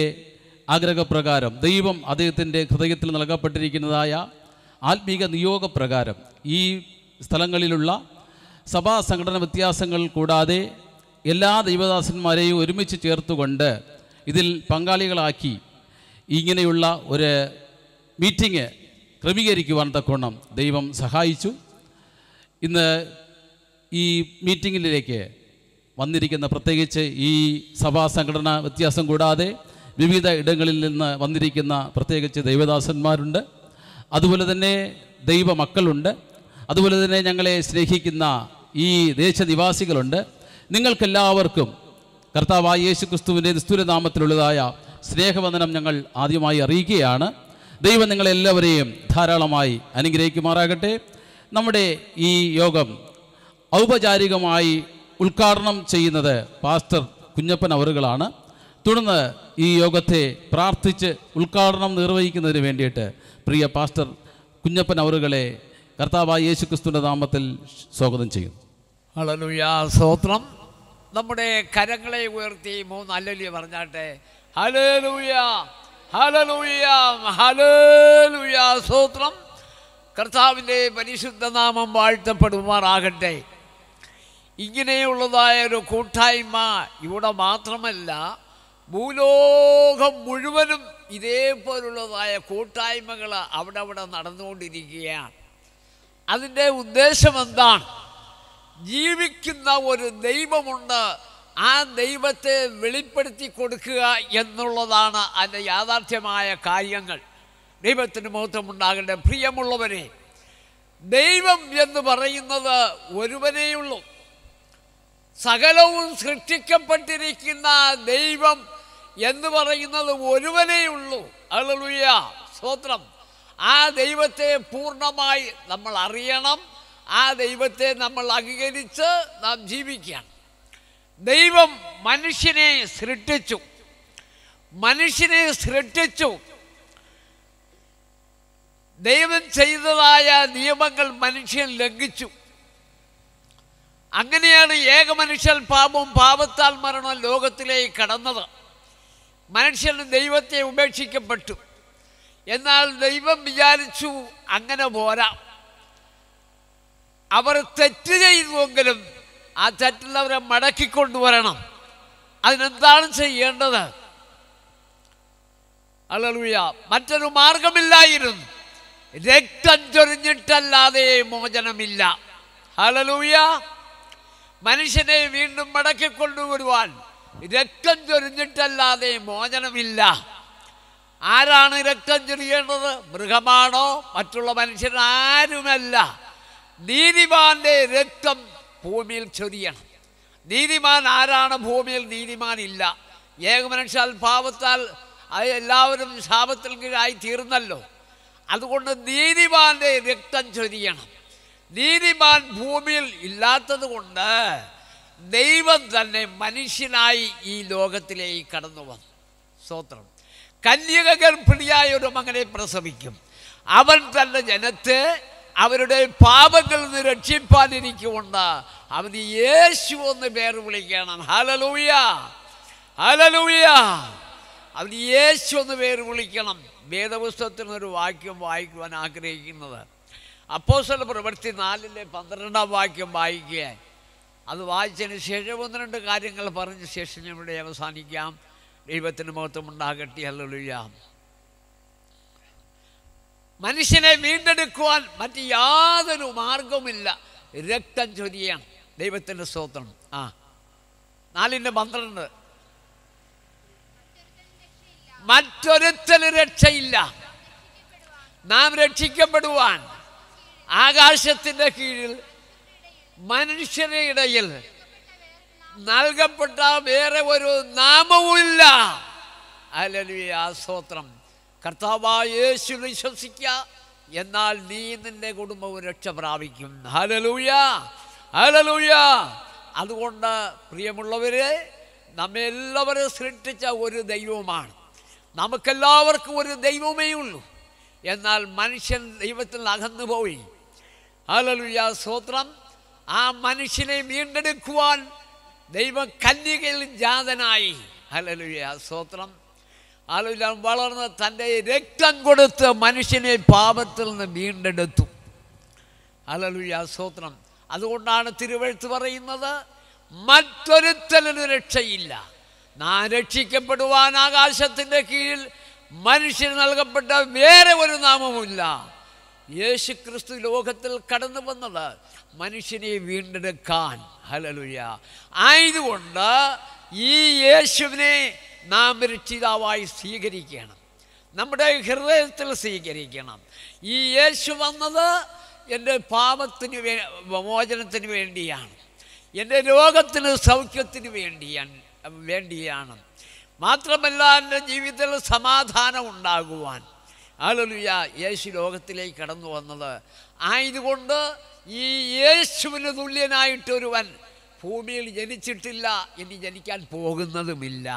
ആഗ്രഹപ്രകാരം ദൈവം അദ്ദേഹത്തിൻ്റെ ഹൃദയത്തിൽ നൽകപ്പെട്ടിരിക്കുന്നതായ ആത്മീക നിയോഗപ്രകാരം ഈ സ്ഥലങ്ങളിലുള്ള സഭാ സംഘടന വ്യത്യാസങ്ങൾ കൂടാതെ എല്ലാ ദൈവദാസന്മാരെയും ഒരുമിച്ച് ചേർത്തുകൊണ്ട് ഇതിൽ പങ്കാളികളാക്കി ഇങ്ങനെയുള്ള ഒരു മീറ്റിംഗ് ക്രമീകരിക്കുവാൻ തക്കവണ്ണം ദൈവം സഹായിച്ചു. ഇന്ന് ഈ മീറ്റിങ്ങിലേക്ക് വന്നിരിക്കുന്ന, പ്രത്യേകിച്ച് ഈ സഭാ സംഘടന വ്യത്യാസം കൂടാതെ വിവിധ ഇടങ്ങളിൽ നിന്ന് വന്നിരിക്കുന്ന പ്രത്യേകിച്ച് ദൈവദാസന്മാരുണ്ട്, അതുപോലെ തന്നെ ദൈവമക്കളുണ്ട്, അതുപോലെ തന്നെ ഞങ്ങളെ സ്നേഹിക്കുന്ന ഈ ദേശനിവാസികളുണ്ട്. നിങ്ങൾക്കെല്ലാവർക്കും കർത്താവായ യേശു ക്രിസ്തുവിൻ്റെ നിസ്തുലനാമത്തിലുള്ളതായ സ്നേഹവന്ദനം ഞങ്ങൾ ആദ്യമായി അറിയിക്കുകയാണ്. ദൈവം നിങ്ങളെല്ലാവരെയും ധാരാളമായി അനുഗ്രഹിക്കുമാറാകട്ടെ. നമ്മുടെ ഈ യോഗം ഔപചാരികമായി ഉദ്ഘാടനം ചെയ്യുന്നത് പാസ്റ്റർ കുഞ്ഞപ്പൻ അവറുകളാണ്. തുടർന്ന് ഈ യോഗത്തെ പ്രാർത്ഥിച്ച് ഉദ്ഘാടനം നിർവഹിക്കുന്നതിന് വേണ്ടിയിട്ട് പ്രിയ പാസ്റ്റർ കുഞ്ഞപ്പൻ അവറുകളെ കർത്താവായ യേശു ക്രിസ്തുവിൻ്റെ നാമത്തിൽ സ്വാഗതം ചെയ്യുന്നു. ഹല്ലേലൂയ, സ്തോത്രം. നമ്മുടെ കരങ്ങളെ ഉയർത്തി 3 ഹല്ലേലൂയ പറഞ്ഞാട്ടെ. ഹല്ലേലൂയ, ഹല്ലേലൂയ, ഹല്ലേലൂയ, സ്തോത്രം. കർത്താവിൻ്റെ പരിശുദ്ധ നാമം വാഴ്ത്തപ്പെടുമാറാകട്ടെ. ഇങ്ങനെയുള്ളതായ ഒരു കൂട്ടായ്മ ഇവിടെ മാത്രമല്ല, ഭൂലോകം മുഴുവനും ഇതേപോലുള്ളതായ കൂട്ടായ്മകൾ അവിടെ നടന്നുകൊണ്ടിരിക്കുകയാണ്. അതിൻ്റെ ഉദ്ദേശം എന്താണ്? ജീവിക്കുന്ന ഒരു ദൈവമുണ്ട്, ആ ദൈവത്തെ വെളിപ്പെടുത്തി കൊടുക്കുക എന്നുള്ളതാണ് അതിൻ്റെ യാഥാർത്ഥ്യമായ കാര്യങ്ങൾ. ദൈവത്തിന് മഹത്വം ഉണ്ടാകട്ടെ. പ്രിയമുള്ളവരെ, ദൈവം എന്ന് പറയുന്നത് ഒരുവനേയുള്ളൂ. സകലവും സൃഷ്ടിക്കപ്പെട്ടിരിക്കുന്ന ദൈവം എന്ന് പറയുന്നത് ഒരുവനേയുള്ളൂ. ഹല്ലേലൂയ, സ്തോത്രം. ആ ദൈവത്തെ പൂർണ്ണമായി നമ്മൾ അറിയണം, ആ ദൈവത്തെ നമ്മൾ അംഗീകരിച്ച് നാം ജീവിക്കണം. ദൈവം മനുഷ്യനെ സൃഷ്ടിച്ചു. ദൈവം ചെയ്തതായ നിയമങ്ങൾ മനുഷ്യൻ ലംഘിച്ചു. അങ്ങനെയാണ് ഏകമനുഷ്യൻ പാപത്താൽ മരണം ലോകത്തിലേക്ക് കടന്നത്. മനുഷ്യന് ദൈവത്തെ ഉപേക്ഷിക്കപ്പെട്ടു. എന്നാൽ ദൈവം വിചാരിച്ചു അങ്ങനെ പോരാ, അവർ തെറ്റ് ചെയ്തുവെങ്കിലും ആ തെറ്റുള്ളവരെ മടക്കിക്കൊണ്ടുവരണം. അതിനെന്താണ് ചെയ്യേണ്ടത്? ഹല്ലേലൂയ. മറ്റൊരു മാർഗമില്ലായിരുന്നു. രക്തം ചൊരിഞ്ഞിട്ടല്ലാതെ മോചനമില്ല. ഹല്ലേലൂയ. മനുഷ്യനെ വീണ്ടും മടക്കിക്കൊണ്ടുവരുവാൻ രക്തം ചൊരിഞ്ഞിട്ടല്ലാതെ മോചനമില്ല. ആരാണ് രക്തം ചൊരിയേണ്ടത്? മൃഗമാണോ? മറ്റുള്ള മനുഷ്യരാരുമല്ല. നീതിമാന്റെ രക്തം ഭൂമിയിൽ ചൊരിയണം. നീതിമാൻ ആരാണ്? ഭൂമിയിൽ നീതിമാൻ ഇല്ല. ഏകമനുഷ്യാൽ പാപത്താൽ എല്ലാവരും ശാപത്തിൽ കീഴായി തീർന്നല്ലോ. അതുകൊണ്ട് നീതിമാന്റെ രക്തം ചൊരിയണം. നീതിമാൻ ഭൂമിയിൽ ഇല്ലാത്തത് കൊണ്ട് ദൈവം തന്നെ മനുഷ്യനായി ഈ ലോകത്തിലേക്ക് കടന്നു വന്നു. സ്തോത്രം. കന്യക ഗർഭിണിയായ ഒരു മകനെ പ്രസവിക്കും. അവൻ തൻ്റെ ജനത്തെ അവരുടെ പാപങ്ങളിൽ നിന്ന് രക്ഷിപ്പാനിരിക്കുകൊണ്ട് അവന് യേശു എന്ന് പേര് വിളിക്കണം. Hallelujah, hallelujah. അവന് യേശു എന്ന് പേര് വിളിക്കണം. വേദപുസ്തകത്തിൽ നിന്നൊരു വാക്യം വായിക്കുവാൻ ആഗ്രഹിക്കുന്നത് അപ്പോസ്തല പ്രവൃത്തി 4:12 വാക്യം വായിക്കുക. അത് വായിച്ചതിന് ശേഷം 1-2 കാര്യങ്ങൾ പറഞ്ഞ ശേഷം ഞാൻ ഇവിടെ അവസാനിക്കാം. ദൈവത്തിന് മഹത്വം ഉണ്ടാകട്ടെ. ഹല്ലേലൂയ. മനുഷ്യനെ വീണ്ടെടുക്കുവാൻ മറ്റ് യാതൊരു മാർഗവുമില്ല, രക്തം ചൊരിയണം. ദൈവത്തിൻ്റെ സ്തോത്രം. 4:12 മറ്റൊരുത്തന് രക്ഷയില്ല. നാം രക്ഷിക്കപ്പെടുവാൻ ആകാശത്തിൻ്റെ കീഴിൽ മനുഷ്യരുടെ ഇടയിൽ നൽകപ്പെട്ട വേറെ ഒരു നാമവുമില്ല. ഹല്ലേലൂയ, സ്തോത്രം. കർത്താവായ യേശു വിശ്വസിക്കുക, എന്നാൽ നീ നിന്റെ കുടുംബവും രക്ഷ പ്രാപിക്കും. Hallelujah, hallelujah. അതുകൊണ്ട് പ്രിയമുള്ളവരെ, നമ്മെ എല്ലാവരും സൃഷ്ടിച്ച ഒരു ദൈവമാണ്. നമുക്കെല്ലാവർക്കും ഒരു ദൈവമേ ഉള്ളൂ. എന്നാൽ മനുഷ്യൻ ദൈവത്തിൽ അകന്നു പോയി. ഹല്ലേലൂയ, സ്തോത്രം. ആ മനുഷ്യനെ വീണ്ടെടുക്കുവാൻ ദൈവം കന്യകയിൽ ജാതനായി. ഹല്ലേലൂയ, സ്തോത്രം. ഹല്ലേലൂയ. വളർന്ന് തൻ്റെ രക്തം കൊടുത്ത് മനുഷ്യനെ പാപത്തിൽ നിന്ന് വീണ്ടെടുത്തു. ഹല്ലേലൂയ, സ്തോത്രം. അതുകൊണ്ടാണ് തിരുവെഴുത്ത് പറയുന്നത്, മറ്റൊരുത്തനും രക്ഷയില്ല. നാം രക്ഷിക്കപ്പെടുവാൻ ആകാശത്തിൻ്റെ കീഴിൽ മനുഷ്യന് നൽകപ്പെട്ട വേറെ ഒരു നാമവുമില്ല. യേശു ക്രിസ്തു ലോകത്തിൽ കടന്നു വന്നത് മനുഷ്യനെ വീണ്ടെടുക്കാൻ. ഹല്ലേലൂയ. ആയതുകൊണ്ട് ഈ യേശുവിനെ നാം രക്ഷിതാവായി സ്വീകരിക്കണം, നമ്മുടെ ഹൃദയത്തിൽ സ്വീകരിക്കണം. ഈ യേശു വന്നത് എൻ്റെ പാപത്തിന് മോചനത്തിന് വേണ്ടിയാണ്, എൻ്റെ രോഗത്തിന് സൗഖ്യത്തിന് വേണ്ടിയാണ്. മാത്രമല്ല എൻ്റെ ജീവിതത്തിൽ സമാധാനം ഉണ്ടാകുവാൻ. ഹല്ലേലൂയ. യേശു ലോകത്തിലേക്ക് കടന്നു വന്നത്. ആയതുകൊണ്ട് ഈ യേശുവിന് തുല്യനായിട്ടൊരുവൻ ഭൂമിയിൽ ജനിച്ചിട്ടില്ല, ഇനി ജനിക്കാൻ പോകുന്നതുമില്ല.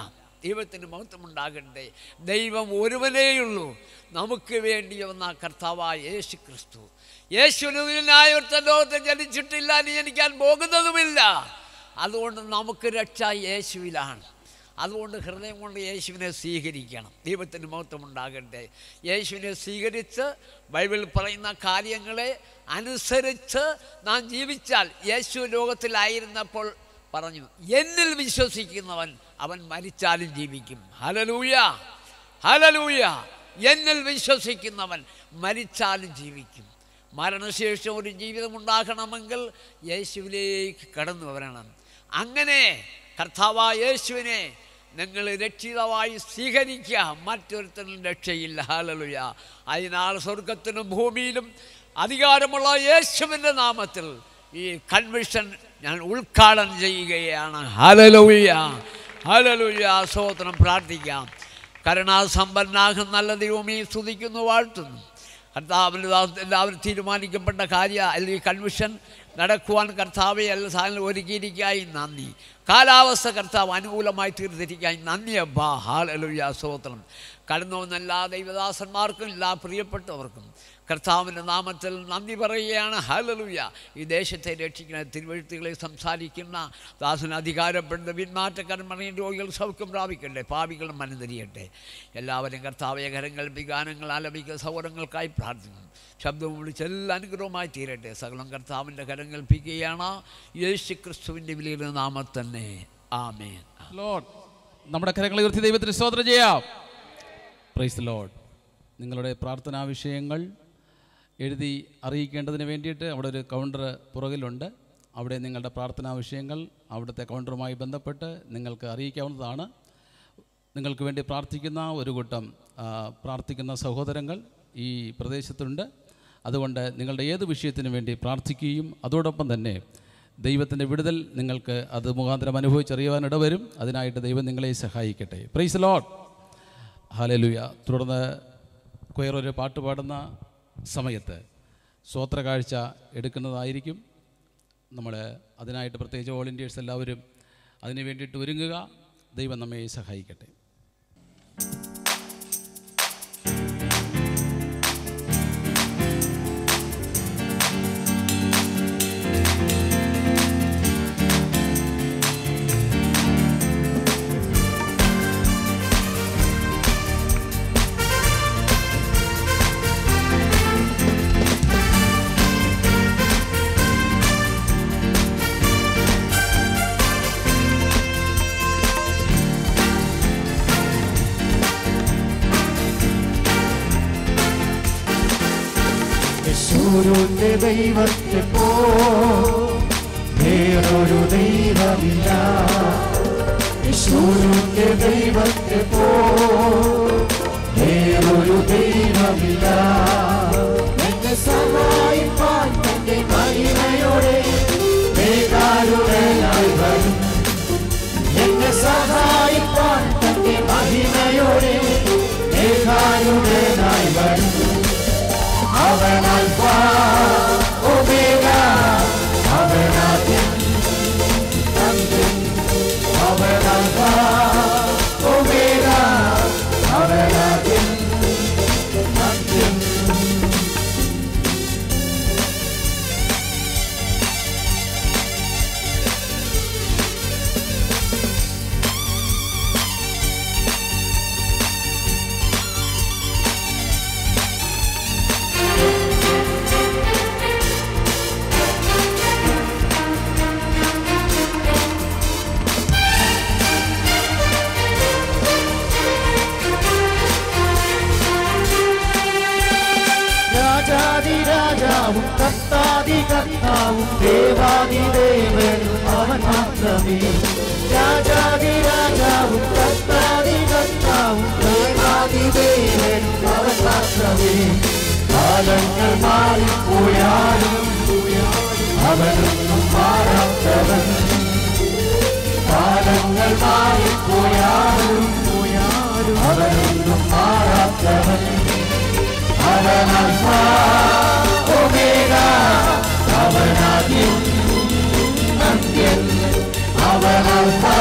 ദൈവത്തിന് മഹത്വമുണ്ടാകട്ടെ. ദൈവം ഒരുവനേയുള്ളൂ, നമുക്ക് വേണ്ടി വന്ന കർത്താവായ യേശു ക്രിസ്തു. യേശുവിന് തുല്യനായ ഒരുത്തൻ ലോകത്തിൽ ജനിച്ചിട്ടില്ല, ഇനി ജനിക്കാൻ പോകുന്നതുമില്ല. അതുകൊണ്ട് നമുക്ക് രക്ഷ യേശുവിലാണ്. അതുകൊണ്ട് ഹൃദയം കൊണ്ട് യേശുവിനെ സ്വീകരിക്കണം. ദൈവത്തിന് മഹത്വമുണ്ടാകട്ടെ. യേശുവിനെ സ്വീകരിച്ച് ബൈബിളിൽ പറയുന്ന കാര്യങ്ങളെ അനുസരിച്ച് നാം ജീവിച്ചാൽ, യേശു ലോകത്തിലായിരുന്നപ്പോൾ പറഞ്ഞു, എന്നിൽ വിശ്വസിക്കുന്നവൻ അവൻ മരിച്ചാലും ജീവിക്കും. Hallelujah, hallelujah. എന്നിൽ വിശ്വസിക്കുന്നവൻ മരിച്ചാലും ജീവിക്കും. മരണശേഷം ഒരു ജീവിതം ഉണ്ടാകണമെങ്കിൽ യേശുവിലേക്ക് കടന്നു വരണം. അങ്ങനെ കർത്താവായ യേശുവിനെ നിങ്ങൾ രക്ഷിതാവായി സ്വീകരിക്കുക, മറ്റൊരുത്തനും രക്ഷയില്ല. ഹല്ലേലൂയ. അതിനാൽ സ്വർഗത്തിനും ഭൂമിയിലും അധികാരമുള്ള യേശുവിൻ്റെ നാമത്തിൽ ഈ കൺവെൻഷൻ ഞാൻ ഉദ്ഘാടനം ചെയ്യുകയാണ്. Hallelujah, hallelujah. സ്തോത്രം. പ്രാർത്ഥിക്കാം. കരുണാസമ്പന്നാകും നല്ല ദൈവമേ, സ്തുതിക്കുന്നു, വാഴ്ത്തുന്നു. കർത്താവിൻ്റെ എല്ലാവരും തീരുമാനിക്കപ്പെട്ട കാര്യം അല്ലെങ്കിൽ കൺവെൻഷൻ നടക്കുവാൻ കർത്താവെ എല്ലാ സാധനങ്ങളും ഒരുക്കിയിരിക്കായി നന്ദി. കാലാവസ്ഥ കർത്താവ് അനുകൂലമായി തീർത്തിരിക്കായി നന്ദി അബ്ബാ. ഹല്ലേലൂയ, സ്തോത്രം. കടന്നു വന്ന എല്ലാ ദൈവദാസന്മാർക്കും എല്ലാ പ്രിയപ്പെട്ടവർക്കും കർത്താവിൻ്റെ നാമത്തിൽ നന്ദി പറയുകയാണ്. ഹല്ലേലൂയ. ഈ ദേശത്തെ രക്ഷിക്കുന്ന തിരുവഴുത്തുകളെ സംസാരിക്കുന്ന ദാസന് അധികാരപ്പെടുന്ന പിന്മാറ്റക്കാരൻ മറിയും രോഗികൾ സൗഖ്യം പ്രാപിക്കട്ടെ, പാപികളും മനംതിരിയട്ടെ. എല്ലാവരും കർത്താവെ കരങ്ങൾ വിഗാനങ്ങൾ ആലപിക്കുന്ന സൗകര്യങ്ങൾക്കായി പ്രാർത്ഥിക്കുന്നു. ശബ്ദവും വിളിച്ചെല്ലാം അനുഗ്രഹമായി തീരട്ടെ. സകലം കർത്താവിൻ്റെ കരങ്ങൾപ്പിക്കുകയാണ് യേശു ക്രിസ്തുവിൻ്റെ വിലയുടെ നാമത്തിൽ തന്നെ. ആമേൻ. ലോർഡ്, നമ്മുടെ കരങ്ങളെ ഉയർത്തി ദൈവത്തിന് സ്തോത്രം ചെയ്യാം. Praise the Lord. നിങ്ങളുടെ പ്രാർത്ഥനാ വിഷയങ്ങൾ എഴുതി അറിയിക്കേണ്ടതിന് വേണ്ടിയിട്ട് അവിടെ ഒരു കൗണ്ടർ പുറകിലുണ്ട്. അവിടെ നിങ്ങളുടെ പ്രാർത്ഥനാ വിഷയങ്ങൾ അവിടുത്തെ കൗണ്ടറുമായി ബന്ധപ്പെട്ട് നിങ്ങൾക്ക് അറിയിക്കാവുന്നതാണ്. നിങ്ങൾക്ക് വേണ്ടി പ്രാർത്ഥിക്കുന്ന ഒരു കൂട്ടം പ്രാർത്ഥിക്കുന്ന സഹോദരങ്ങൾ ഈ പ്രദേശത്തുണ്ട്. അതുകൊണ്ട് നിങ്ങളുടെ ഏത് വിഷയത്തിനു വേണ്ടി പ്രാർത്ഥിക്കുകയും അതോടൊപ്പം തന്നെ ദൈവത്തിൻ്റെ വിടുതൽ നിങ്ങൾക്ക് അത് മുഖാന്തരം അനുഭവിച്ചറിയുവാനിട വരും. അതിനായിട്ട് ദൈവം നിങ്ങളെ സഹായിക്കട്ടെ. Praise the Lord. ഹല്ലേലൂയ. തുടർന്ന് കൊയർ ഒരു പാട്ട് പാടുന്ന സമയത്ത് സ്തോത്ര കാഴ്ച എടുക്കുന്നതായിരിക്കും. നമ്മൾ അതിനായിട്ട് പ്രത്യേകിച്ച് വോളണ്ടിയേഴ്സ് എല്ലാവരും അതിനു വേണ്ടിയിട്ട് ഒരുങ്ങുക. ദൈവം നമ്മെ സഹായിക്കട്ടെ. യേശുവിന്റെ ദൈവത്തെ പോ വേറൊരു ദൈവമില്ല. യേശുവിന്റെ ദൈവത്തെ പോ വേറൊരു ദൈവമില്ല. എന്നെ സഹായിപ്പാൻ തന്റെ മഹിമയോടെ വേദാരുടനായി വരും. എന്നെ സഹായിപ്പാൻ തന്റെ മഹിമയോടെ വേദാരുടനായി വരും. അവൻ അൽഫ ഒമേഗ, അവൻ ആദ്യം അന്ത്യം. അവൻ അൽഫ ഒമേഗ, അവൻ ആദ്യം അന്ത്യം. രാജാതി രാജാവും കർത്താതി കർത്താവും ദേവാതി ദേവനും അവൻ മാത്രമേ. രാജാതി രാജാവും കർത്താതി കർത്താവും ദേവാതി ദേവനും അവൻ മാത്രമേ. കാലങ്ങൾ മാറിപ്പോയാലും അവനൊന്നും മാറാത്തവൻ. കാലങ്ങൾ മാറിപ്പോയാലും അവനൊന്നും മാറാത്തവൻ. അവൻ അൽഫാ ഒമേഗ, അവനാദ്യം അന്ത്യം. അവൻ അൽഫാ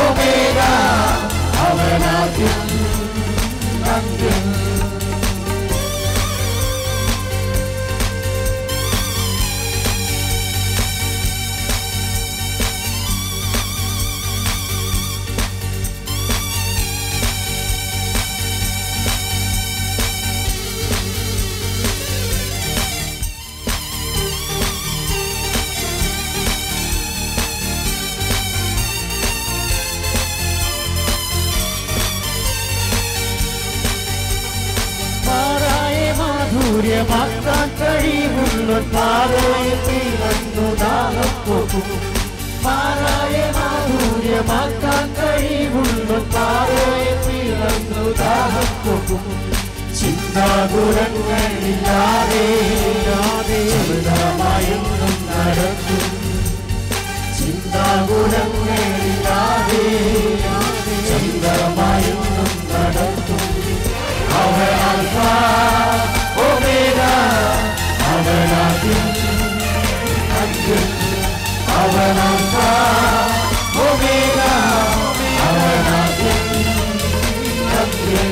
ഒമേഗ, അവനാദ്യം അന്ത്യം. മാറാൻ കഴിവുള്ള പാറയെത്തിന്നു ദാഹം പോകും. മാറായ മാധുര്യമാക്കാൻ കഴിവുള്ള പാറയെത്തിന്നു ദാഹം പോകും. ചിന്താകുലങ്ങളില്ലാതെ ചെറുതായെന്നും നടക്കും. ചിന്താകുലങ്ങളില്ലാതെ ചെറുതായെന്നും നടക്കും. അവൻ അൽഫാ ഒമേഗ, അവനാദ്യം അന്ത്യം. അവൻ അൽഫാ ഒമേഗ, അവനാദ്യം അന്ത്യം.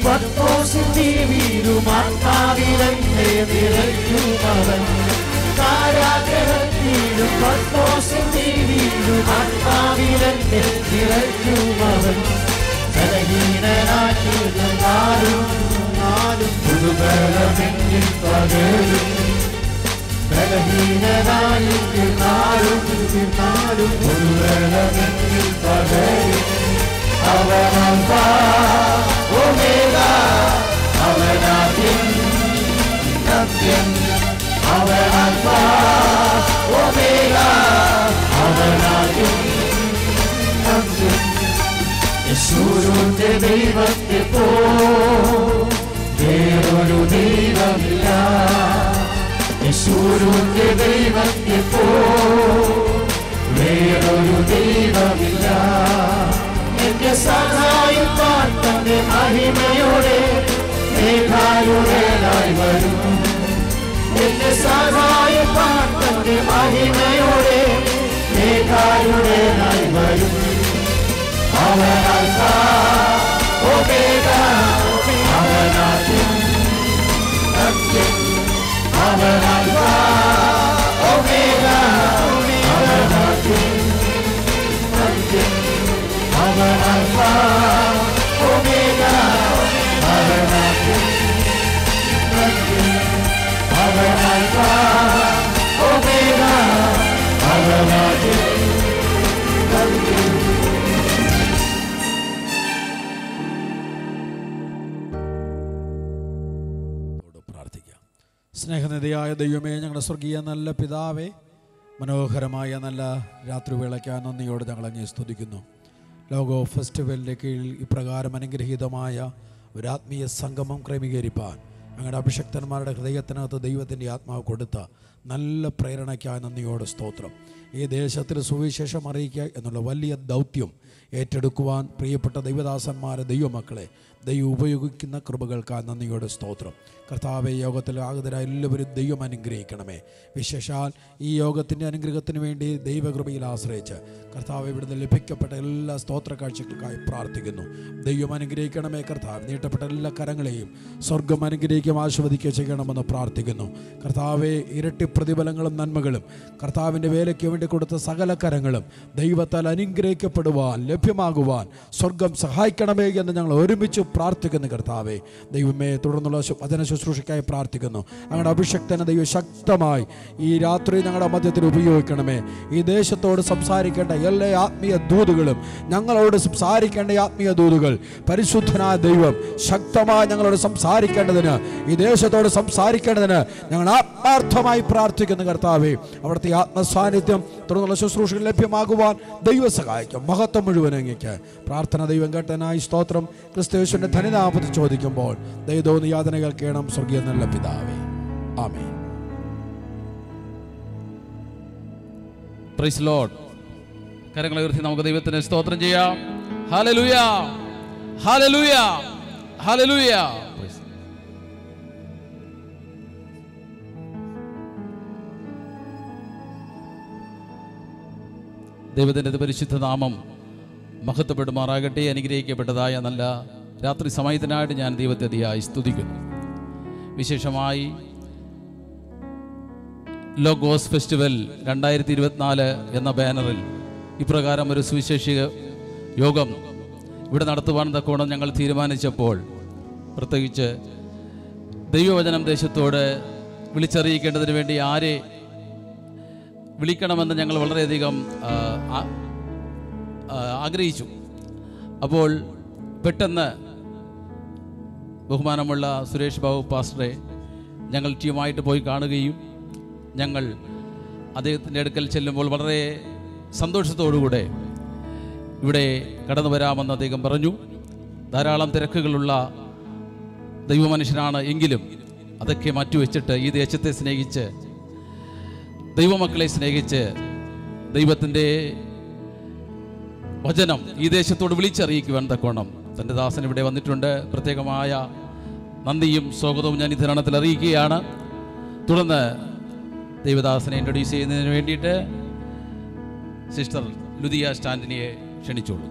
പത്മോസിൻ ദേവിയിലും ആത്മാവിലെന്നെ നിറയ്ക്കുമവൻ. കാരാഗ്രഹത്തിലും പത്മോസിൻ ദേവിയിലും ആത്മാവിലെന്നെ നിറയ്ക്കുമവൻ. ബലഹീനനാക്കിയിരുന്നാലും പുതുബലമെന്നിൽ പകരും. ബലഹീനനായിരുന്നാലും പുതുബലമെന്നിൽ പകരും. അവൻ അൽഫാ ഒമേഗ, അവനാദ്യം അന്ത്യം. അവൻ അൽഫാ ഒമേഗ, അവനാദ്യം അന്ത്യം. യേശുവിന്റെ ദൈവത്തെ പോ വേറൊരു ദൈവമില്ല. യേശുവിന്റെ ദൈവത്തെ പോ വേറൊരു ദൈവമില്ല. എന്റെ സഹായം പാർത്തന്റെ മഹിമയോടെ മേഘായുടേതായി വരും. എന്റെ സഹായം പാർത്തന്റെ മഹിമയോടെ മേഘായുടേതായി വരും. അവൻ അൽഫാ ഒമേഗ, അവനാദ്യം അന്ത്യം. അവൻ അൽഫാ ഒമേഗ, അവനാദ്യം അന്ത്യം. അവൻ അൽഫാ ഒമേഗ, അവനാദ്യം അന്ത്യം. അവൻ അൽഫാ ഒമേഗ, അവനാദ്യം അന്ത്യം. പ്രാർത്ഥിക്കാം. സ്നേഹനിധിയായ ദൈവമേ, ഞങ്ങളുടെ സ്വർഗീയ നല്ല പിതാവേ, മനോഹരമായ നല്ല രാത്രിവേളയ്ക്കായി നന്ദിയോട് ഞങ്ങൾ അങ്ങേ സ്തുതിക്കുന്നു. ലോഗോ ഫെസ്റ്റിവലിൻ്റെ കീഴിൽ ഇപ്രകാരം അനുഗ്രഹീതമായ ഒരു ആത്മീയ സംഗമം ക്രമീകരിപ്പാൻ അങ്ങയുടെ അഭിഷക്തന്മാരുടെ ഹൃദയത്തിനകത്ത് ദൈവത്തിൻ്റെ ആത്മാവ് കൊടുത്ത നല്ല പ്രേരണയ്ക്കായി നന്ദിയോട് സ്തോത്രം. ഈ ദേശത്തിൽ സുവിശേഷം അറിയിക്കുക എന്നുള്ള വലിയ ദൗത്യം ഏറ്റെടുക്കുവാൻ പ്രിയപ്പെട്ട ദൈവദാസന്മാരെ, ദൈവമക്കളെ ദൈവം ഉപയോഗിക്കുന്ന കൃപകൾക്കായി നന്ദിയോടെ സ്തോത്രം. കർത്താവെ, യോഗത്തിൽ ആഗതരായ എല്ലാവരും ദൈവം അനുഗ്രഹിക്കണമേ. വിശേഷാൽ ഈ യോഗത്തിൻ്റെ അനുഗ്രഹത്തിന് വേണ്ടി ദൈവകൃപയിൽ ആശ്രയിച്ച് കർത്താവ് ഇവിടുന്ന് ലഭിക്കപ്പെട്ട എല്ലാ സ്തോത്ര കാഴ്ചകൾക്കായി പ്രാർത്ഥിക്കുന്നു. ദൈവം അനുഗ്രഹിക്കണമേ. കർത്താവ് നീട്ടപ്പെട്ട എല്ലാ കരങ്ങളെയും സ്വർഗം അനുഗ്രഹിക്കുകയും ആശീർവദിക്കുകയും ചെയ്യണമെന്ന് പ്രാർത്ഥിക്കുന്നു. കർത്താവെ, ഇരട്ടി പ്രതിഫലങ്ങളും നന്മകളും കർത്താവിൻ്റെ വേലയ്ക്ക് വേണ്ടി കൊടുത്ത സകല കരങ്ങളും ദൈവത്താൽ അനുഗ്രഹിക്കപ്പെടുവാൻ ലഭ്യമാകുവാൻ സ്വർഗം സഹായിക്കണമേ എന്ന് ഞങ്ങൾ ഒരുമിച്ച് പ്രാർത്ഥിക്കുന്നു. കർത്താവെ ദൈവമേ, തുടർന്നുള്ള വചന ശുശ്രൂഷയ്ക്കായി പ്രാർത്ഥിക്കുന്നു. ഞങ്ങളുടെ അഭിഷക്തനെ ദൈവം ശക്തമായി ഈ രാത്രി ഞങ്ങളുടെ മധ്യത്തിൽ ഉപയോഗിക്കണമേ. ഈ ദേശത്തോട് സംസാരിക്കേണ്ട എല്ലാ ആത്മീയ ദൂതുകളും, ഞങ്ങളോട് സംസാരിക്കേണ്ട ആത്മീയ ദൂതുകൾ പരിശുദ്ധനായ ദൈവം ശക്തമായി ഞങ്ങളോട് സംസാരിക്കേണ്ടതിന്, ഈ ദേശത്തോട് സംസാരിക്കേണ്ടതിന് ഞങ്ങൾ ആത്മാർത്ഥമായി പ്രാർത്ഥിക്കുന്നു. കർത്താവെ, അവിടുത്തെ ആത്മസാന്നിധ്യം തുടർന്നുള്ള ശുശ്രൂഷകൾ ലഭ്യമാകുവാൻ ദൈവം സഹായിക്കും. മഹത്വം മുഴുവൻ അങ്ങേക്ക്. പ്രാർത്ഥന ദൈവം കേട്ടനായി സ്തോത്രം. ക്രിസ്തുയേശുവിന്റെ ധന്യനാമത്തിൽ ചോദിക്കുമ്പോൾ ദൈവത്തോന്ന് യാതനകൾ കേണം സ്വർഗീയ നല്ല പിതാവേ. ആമേൻ. Praise Lord. കരങ്ങളെ ഉയർത്തി നമുക്ക് ദൈവത്തിന് സ്തോത്രം ചെയ്യാം. ഹല്ലേലൂയ, ഹല്ലേലൂയ, ഹല്ലേലൂയ. ദൈവത്തിൻ്റെ പരിശുദ്ധ നാമം മഹത്വപ്പെടുമാറാകട്ടെ. അനുഗ്രഹിക്കപ്പെട്ടതായ നല്ല രാത്രി സമയത്തിനായിട്ട് ഞാൻ ദൈവത്തെ അതിയായി സ്തുതിക്കുന്നു. വിശേഷമായി ലോഗോസ് ഫെസ്റ്റിവൽ 2024 എന്ന ബാനറിൽ ഇപ്രകാരം ഒരു സുവിശേഷിക യോഗം ഇവിടെ നടത്തുവാൻ തക്കോണം ഞങ്ങൾ തീരുമാനിച്ചപ്പോൾ, പ്രത്യേകിച്ച് ദൈവവചനം ദേശത്തോട് വിളിച്ചറിയിക്കേണ്ടതിന് വേണ്ടി ആരെ വിളിക്കണമെന്ന് ഞങ്ങൾ വളരെയധികം ആഗ്രഹിച്ചു. അപ്പോൾ പെട്ടെന്ന് ബഹുമാനമുള്ള സുരേഷ് ബാബു പാസ്റ്ററെ ഞങ്ങൾ ടീമായിട്ട് പോയി കാണുകയും ഞങ്ങൾ അദ്ദേഹത്തിൻ്റെ അടുക്കൽ ചെല്ലുമ്പോൾ വളരെ സന്തോഷത്തോടുകൂടെ ഇവിടെ കടന്നു വരാമെന്ന് അദ്ദേഹം പറഞ്ഞു. ധാരാളം തിരക്കുകളുള്ള ദൈവമനുഷ്യനാണ് എങ്കിലും അതൊക്കെ മാറ്റിവെച്ചിട്ട് ഈ ദേശത്തെ സ്നേഹിച്ച്, ദൈവമക്കളെ സ്നേഹിച്ച്, ദൈവത്തിൻ്റെ വചനം ഈ ദേശത്തോട് വിളിച്ചറിയിക്കുവാൻ തക്കോണം തൻ്റെ ദാസൻ ഇവിടെ വന്നിട്ടുണ്ട്. പ്രത്യേകമായ നന്ദിയും സ്വാഗതവും ഞാൻ ഈ ധരണത്തിൽ അറിയിക്കുകയാണ്. തുടർന്ന് ദൈവദാസനെ ഇൻട്രൊഡ്യൂസ് ചെയ്യുന്നതിന് വേണ്ടിയിട്ട് സിസ്റ്റർ ലുദിയ സ്റ്റാൻഡിനിയെ ക്ഷണിച്ചോളൂ.